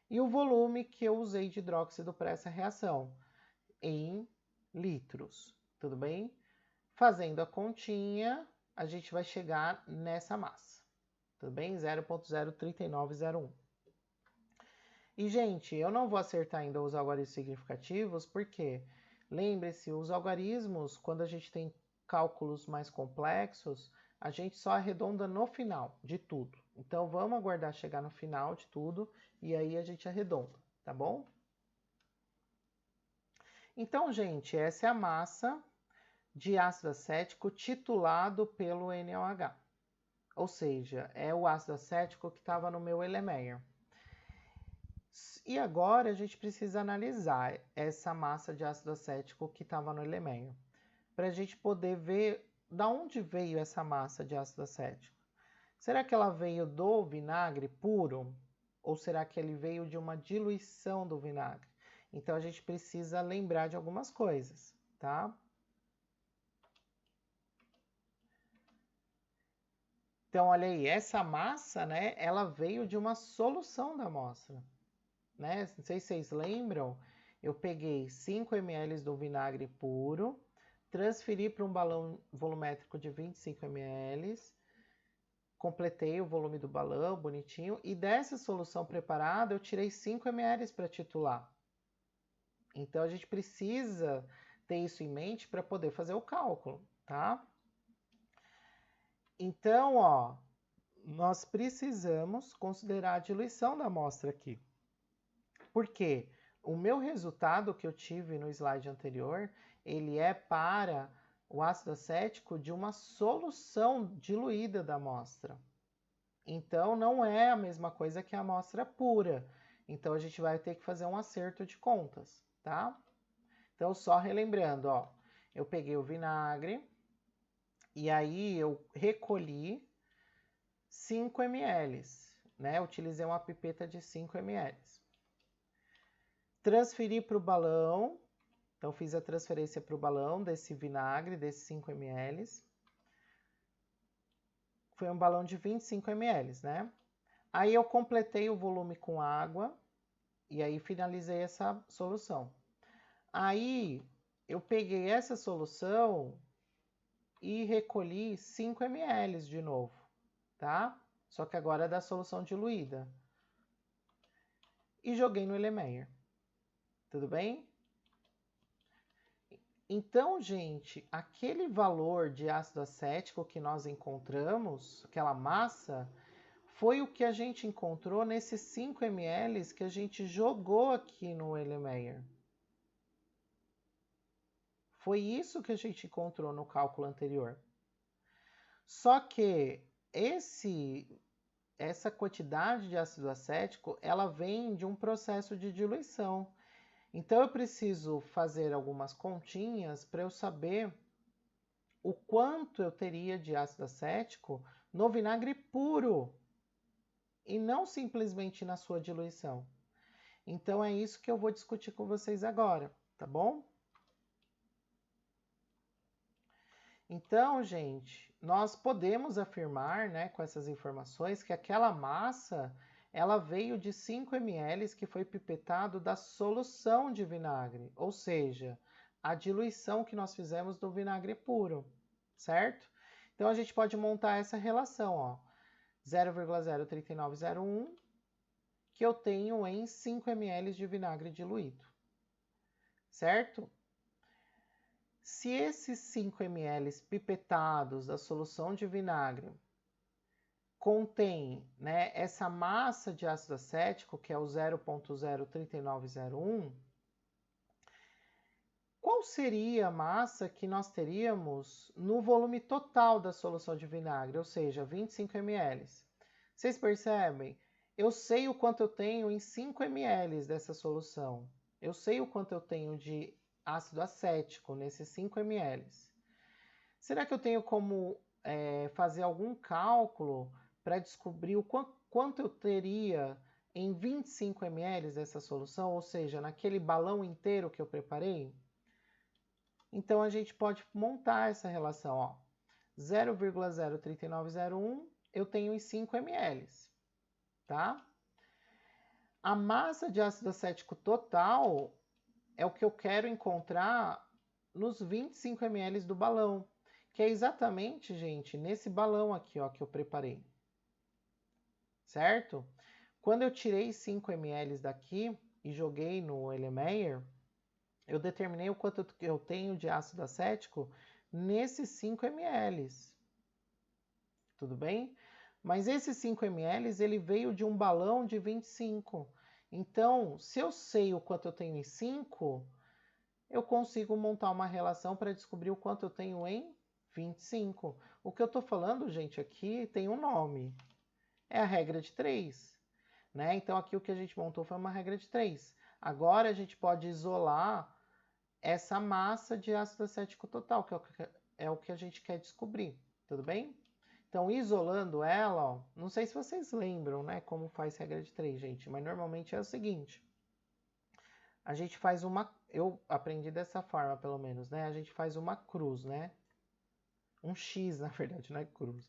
E o volume que eu usei de hidróxido para essa reação, em litros, tudo bem? Fazendo a continha, a gente vai chegar nessa massa, tudo bem? 0,03901. E, gente, eu não vou acertar ainda os algarismos significativos, porque, lembre-se, os algarismos, quando a gente tem cálculos mais complexos, a gente só arredonda no final de tudo. Então, vamos aguardar chegar no final de tudo e aí a gente arredonda, tá bom? Então, gente, essa é a massa de ácido acético titulado pelo NaOH. Ou seja, é o ácido acético que estava no meu Erlenmeyer. E agora a gente precisa analisar essa massa de ácido acético que estava no Erlenmeyer, para a gente poder ver da onde veio essa massa de ácido acético. Será que ela veio do vinagre puro? Ou será que ele veio de uma diluição do vinagre? Então a gente precisa lembrar de algumas coisas, tá? Então olha aí, essa massa, né, ela veio de uma solução da amostra, né? Não sei se vocês lembram, eu peguei 5 ml do vinagre puro, transferi para um balão volumétrico de 25 ml, completei o volume do balão, bonitinho, e dessa solução preparada eu tirei 5 ml para titular. Então a gente precisa ter isso em mente para poder fazer o cálculo, tá? Então, ó, nós precisamos considerar a diluição da amostra aqui. Porque o meu resultado que eu tive no slide anterior, ele é para o ácido acético de uma solução diluída da amostra. Então, não é a mesma coisa que a amostra pura. Então, a gente vai ter que fazer um acerto de contas, tá? Então, só relembrando, ó, eu peguei o vinagre e aí eu recolhi 5 ml, né? Utilizei uma pipeta de 5 ml. Transferi para o balão, então fiz a transferência para o balão desse vinagre, desses 5 ml. Foi um balão de 25 ml, né? Aí eu completei o volume com água e aí finalizei essa solução. Aí eu peguei essa solução e recolhi 5 ml de novo, tá? Só que agora é da solução diluída. E joguei no Erlenmeyer. Tudo bem? Então, gente, aquele valor de ácido acético que nós encontramos, aquela massa, foi o que a gente encontrou nesses 5 ml que a gente jogou aqui no Erlenmeyer. Foi isso que a gente encontrou no cálculo anterior. Só que essa quantidade de ácido acético, ela vem de um processo de diluição. Então eu preciso fazer algumas continhas para eu saber o quanto eu teria de ácido acético no vinagre puro e não simplesmente na sua diluição. Então é isso que eu vou discutir com vocês agora, tá bom? Então, gente, nós podemos afirmar, né, com essas informações, que aquela massa ela veio de 5 ml que foi pipetado da solução de vinagre, ou seja, a diluição que nós fizemos do vinagre puro, certo? Então a gente pode montar essa relação, ó, 0,03901 que eu tenho em 5 ml de vinagre diluído, certo? Se esses 5 ml pipetados da solução de vinagre contém, né, essa massa de ácido acético, que é o 0,03901, qual seria a massa que nós teríamos no volume total da solução de vinagre, ou seja, 25 ml? Vocês percebem? Eu sei o quanto eu tenho em 5 ml dessa solução. Eu sei o quanto eu tenho de ácido acético nesses 5 ml. Será que eu tenho como fazer algum cálculo para descobrir o quanto eu teria em 25 ml dessa solução, ou seja, naquele balão inteiro que eu preparei? Então a gente pode montar essa relação, ó. 0,03901 eu tenho em 5 ml, tá? A massa de ácido acético total é o que eu quero encontrar nos 25 ml do balão, que é exatamente, gente, nesse balão aqui, ó, que eu preparei. Certo? quando eu tirei 5 ml daqui e joguei no Erlenmeyer, eu determinei o quanto eu tenho de ácido acético nesses 5 ml. Tudo bem? Mas esses 5 ml, ele veio de um balão de 25. Então, se eu sei o quanto eu tenho em 5, eu consigo montar uma relação para descobrir o quanto eu tenho em 25. O que eu estou falando, gente, aqui tem um nome. É a regra de 3. Né? Então, aqui o que a gente montou foi uma regra de 3. Agora, a gente pode isolar essa massa de ácido acético total, que é o que a gente quer descobrir. Tudo bem? Então, isolando ela, ó, não sei se vocês lembram, né, como faz regra de 3, gente, mas normalmente é o seguinte. A gente faz uma... Eu aprendi dessa forma, pelo menos, né? A gente faz uma cruz, né? Um X, na verdade, não é cruz.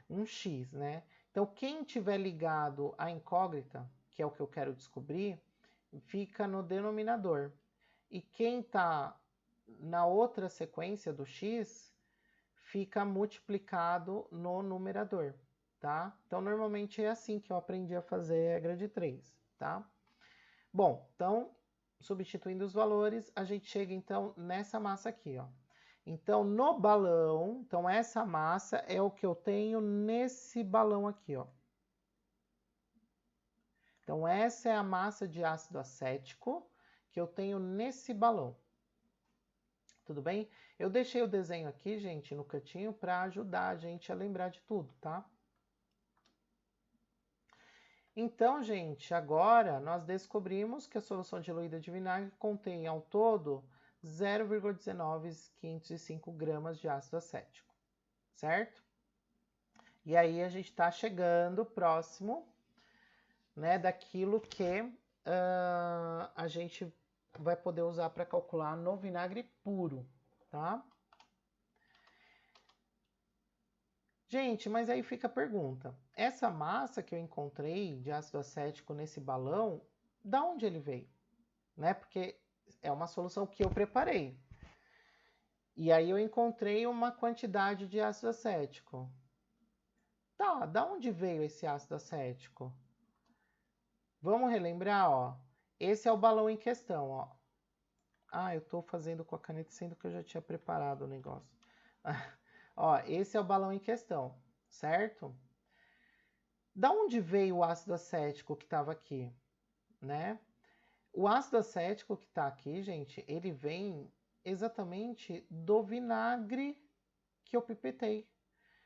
Um X, né? Então, quem tiver ligado à incógnita, que é o que eu quero descobrir, fica no denominador. E quem está na outra sequência do X fica multiplicado no numerador, tá? Então, normalmente é assim que eu aprendi a fazer a regra de 3, tá? Bom, então, substituindo os valores, a gente chega, então, nessa massa aqui, ó. Então, no balão, então essa massa é o que eu tenho nesse balão aqui, ó. Então, essa é a massa de ácido acético que eu tenho nesse balão. Tudo bem? Eu deixei o desenho aqui, gente, no cantinho, para ajudar a gente a lembrar de tudo, tá? Então, gente, agora nós descobrimos que a solução diluída de vinagre contém ao todo 0,19505 gramas de ácido acético, certo? E aí a gente está chegando próximo, né, daquilo que a gente vai poder usar para calcular no vinagre puro, tá? Gente, mas aí fica a pergunta. Essa massa que eu encontrei de ácido acético nesse balão, da onde ele veio? Né? Porque é uma solução que eu preparei. E aí eu encontrei uma quantidade de ácido acético. Tá, da onde veio esse ácido acético? Vamos relembrar, ó. Esse é o balão em questão, ó. Ah, eu tô fazendo com a caneta, sendo que eu já tinha preparado o negócio. Ó, esse é o balão em questão, certo? Da onde veio o ácido acético que estava aqui, né? O ácido acético que está aqui, gente, ele vem exatamente do vinagre que eu pipetei,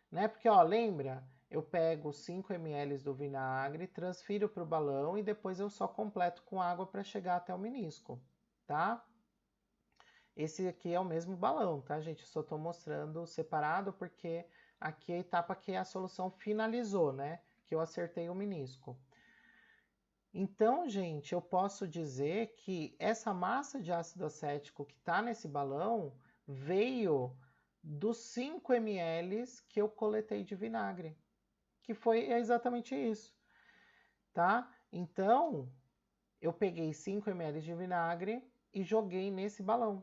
né? Porque, ó, lembra? Eu pego 5 ml do vinagre, transfiro para o balão e depois eu só completo com água para chegar até o menisco, tá? Esse aqui é o mesmo balão, tá, gente? Eu só estou mostrando separado porque aqui é a etapa que a solução finalizou, né? Que eu acertei o menisco. Então, gente, eu posso dizer que essa massa de ácido acético que está nesse balão veio dos 5 ml que eu coletei de vinagre, que foi exatamente isso, tá? Então, eu peguei 5 ml de vinagre e joguei nesse balão.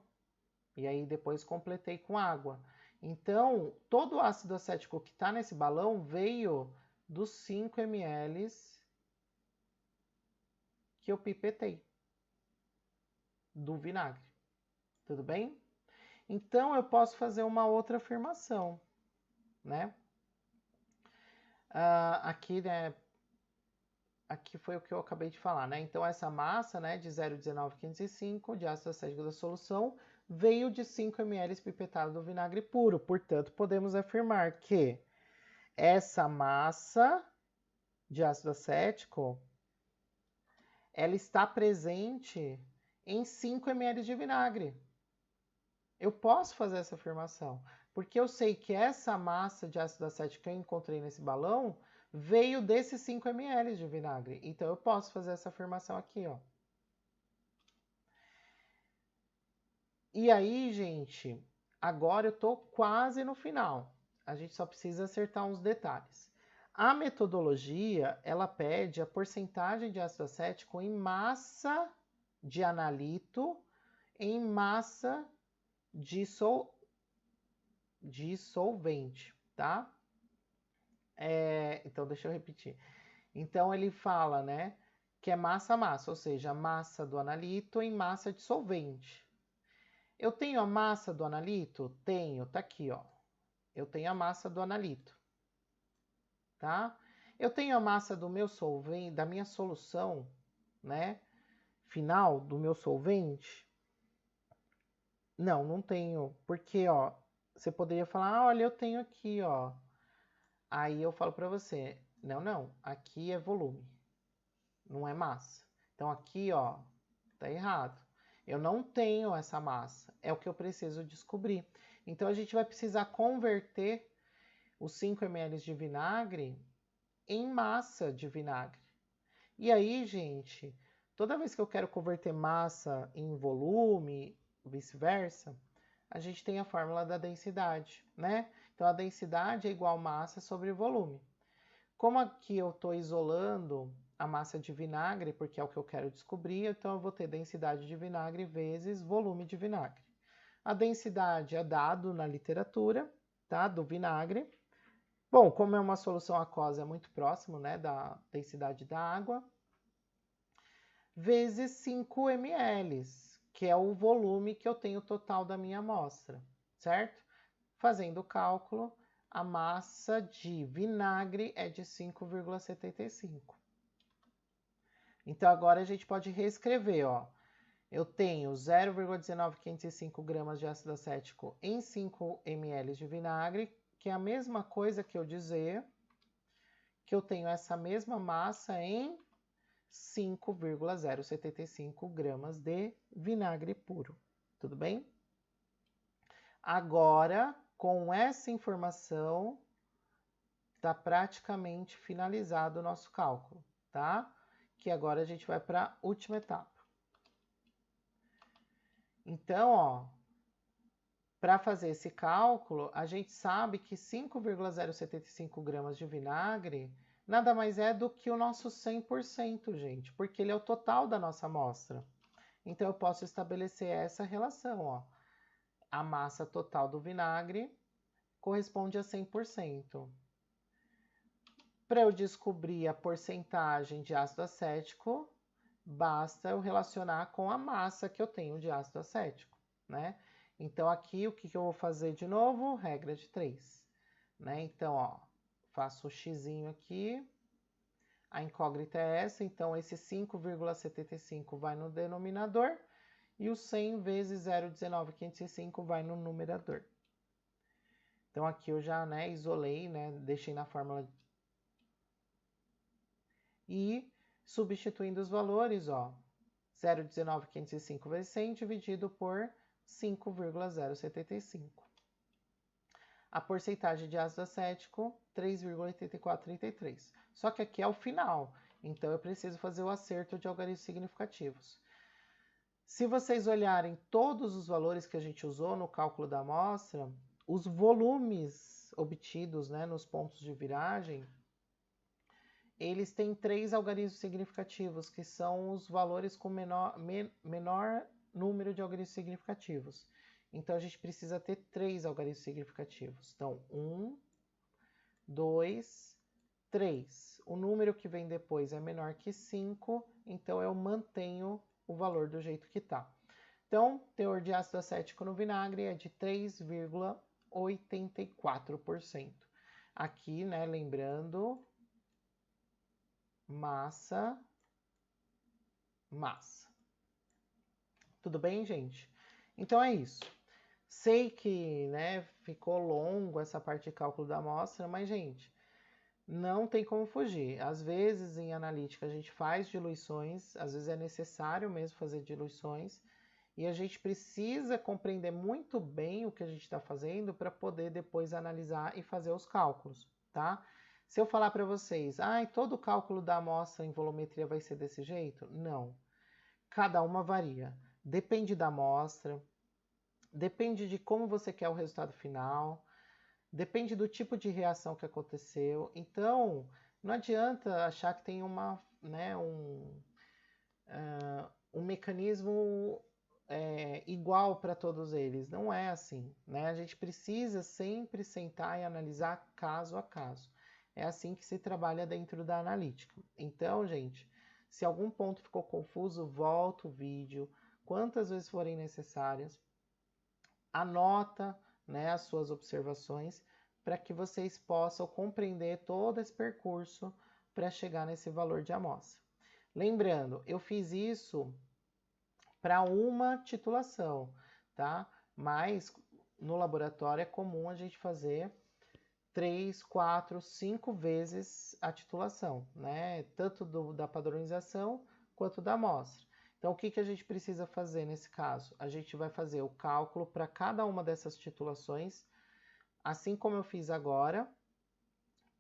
E aí depois completei com água. Então, todo o ácido acético que está nesse balão veio dos 5 ml que eu pipetei do vinagre. Tudo bem? Então, eu posso fazer uma outra afirmação, né? Aqui, né? Aqui foi o que eu acabei de falar, né? Então, essa massa, né, de 0,19505 de ácido acético da solução veio de 5 ml pipetado do vinagre puro. Portanto, podemos afirmar que essa massa de ácido acético ela está presente em 5 ml de vinagre. Eu posso fazer essa afirmação, porque eu sei que essa massa de ácido acético que eu encontrei nesse balão veio desses 5 ml de vinagre. Então, eu posso fazer essa afirmação aqui, ó. E aí, gente, agora eu tô quase no final. A gente só precisa acertar uns detalhes. A metodologia, ela pede a porcentagem de ácido acético em massa de analito em massa de solvente, tá? Então, deixa eu repetir. Então ele fala, né, que é massa-massa, ou seja, a massa do analito em massa de solvente. Eu tenho a massa do analito? Tenho, tá aqui, ó. Eu tenho a massa do analito, tá? Eu tenho a massa do meu solvente, da minha solução, né, final do meu solvente? Não, não tenho, porque, ó, você poderia falar, olha, eu tenho aqui, ó. Aí eu falo para você, não, aqui é volume, não é massa. Então aqui, ó, tá errado. Eu não tenho essa massa, é o que eu preciso descobrir. Então a gente vai precisar converter os 5 ml de vinagre em massa de vinagre. E aí, gente, toda vez que eu quero converter massa em volume, vice-versa, a gente tem a fórmula da densidade, né? Então a densidade é igual massa sobre volume. Como aqui eu estou isolando a massa de vinagre, porque é o que eu quero descobrir, então eu vou ter densidade de vinagre vezes volume de vinagre. A densidade é dado na literatura, tá? Do vinagre. Bom, como é uma solução aquosa, é muito próximo, né, da densidade da água, vezes 5 ml, que é o volume que eu tenho total da minha amostra, certo? Fazendo o cálculo, a massa de vinagre é de 5,75. Então agora a gente pode reescrever, ó. Eu tenho 0,19505 gramas de ácido acético em 5 ml de vinagre, que é a mesma coisa que eu dizer que eu tenho essa mesma massa em 5,075 gramas de vinagre puro. Tudo bem? Agora, com essa informação, está praticamente finalizado o nosso cálculo, tá? Que agora a gente vai para a última etapa. Então, ó, para fazer esse cálculo, a gente sabe que 5,075 gramas de vinagre nada mais é do que o nosso 100%, gente, porque ele é o total da nossa amostra. Então, eu posso estabelecer essa relação, ó. A massa total do vinagre corresponde a 100%. Para eu descobrir a porcentagem de ácido acético, basta eu relacionar com a massa que eu tenho de ácido acético, né? Então, aqui, o que eu vou fazer de novo? Regra de 3, né? Então, ó, faço o xizinho aqui, a incógnita é essa, então esse 5,75 vai no denominador e o 100 vezes 0,19505 vai no numerador. Então, aqui eu já, né, isolei, né, deixei na fórmula e substituindo os valores, ó, 0,19505 vezes 100 dividido por 5,075. A porcentagem de ácido acético, 3,8433. Só que aqui é o final, então eu preciso fazer o acerto de algarismos significativos. Se vocês olharem todos os valores que a gente usou no cálculo da amostra, os volumes obtidos, né, nos pontos de viragem, eles têm 3 algarismos significativos, que são os valores com menor número de algarismos significativos. Então, a gente precisa ter 3 algarismos significativos. Então, 1, 2, 3. O número que vem depois é menor que 5, então eu mantenho o valor do jeito que está. Então, teor de ácido acético no vinagre é de 3,84%. Aqui, né, lembrando, massa. Tudo bem, gente? Então é isso. Sei que, né, ficou longo essa parte de cálculo da amostra, mas, gente, não tem como fugir. Às vezes, em analítica, a gente faz diluições, às vezes é necessário mesmo fazer diluições, e a gente precisa compreender muito bem o que a gente está fazendo para poder depois analisar e fazer os cálculos, tá? Se eu falar para vocês, todo o cálculo da amostra em volumetria vai ser desse jeito? Não. Cada uma varia. Depende da amostra, depende de como você quer o resultado final, depende do tipo de reação que aconteceu. Então, não adianta achar que tem um mecanismo igual para todos eles. Não é assim, né? A gente precisa sempre sentar e analisar caso a caso. É assim que se trabalha dentro da analítica. Então, gente, se algum ponto ficou confuso, volta o vídeo, quantas vezes forem necessárias, anota, né, as suas observações para que vocês possam compreender todo esse percurso para chegar nesse valor de amostra. Lembrando, eu fiz isso para uma titulação, tá? Mas no laboratório é comum a gente fazer 3, 4, 5 vezes a titulação, né? Tanto da padronização quanto da amostra. Então, o que a gente precisa fazer nesse caso? A gente vai fazer o cálculo para cada uma dessas titulações, assim como eu fiz agora,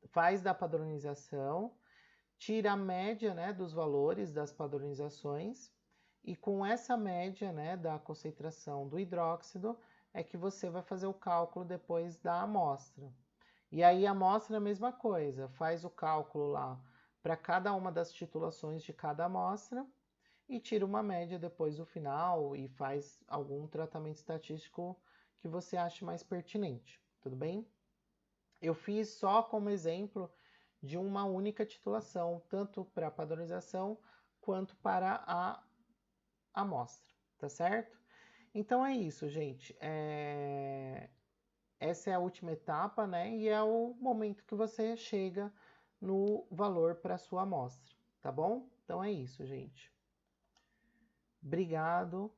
faz da padronização, tira a média, né, dos valores das padronizações, e com essa média, né, da concentração do hidróxido, é que você vai fazer o cálculo depois da amostra. E aí a amostra é a mesma coisa, faz o cálculo lá para cada uma das titulações de cada amostra e tira uma média depois do final e faz algum tratamento estatístico que você ache mais pertinente, tudo bem? Eu fiz só como exemplo de uma única titulação, tanto para a padronização quanto para a amostra, tá certo? Então é isso, gente. Essa é a última etapa, né? E é o momento que você chega no valor para a sua amostra, tá bom? Então é isso, gente. Obrigado.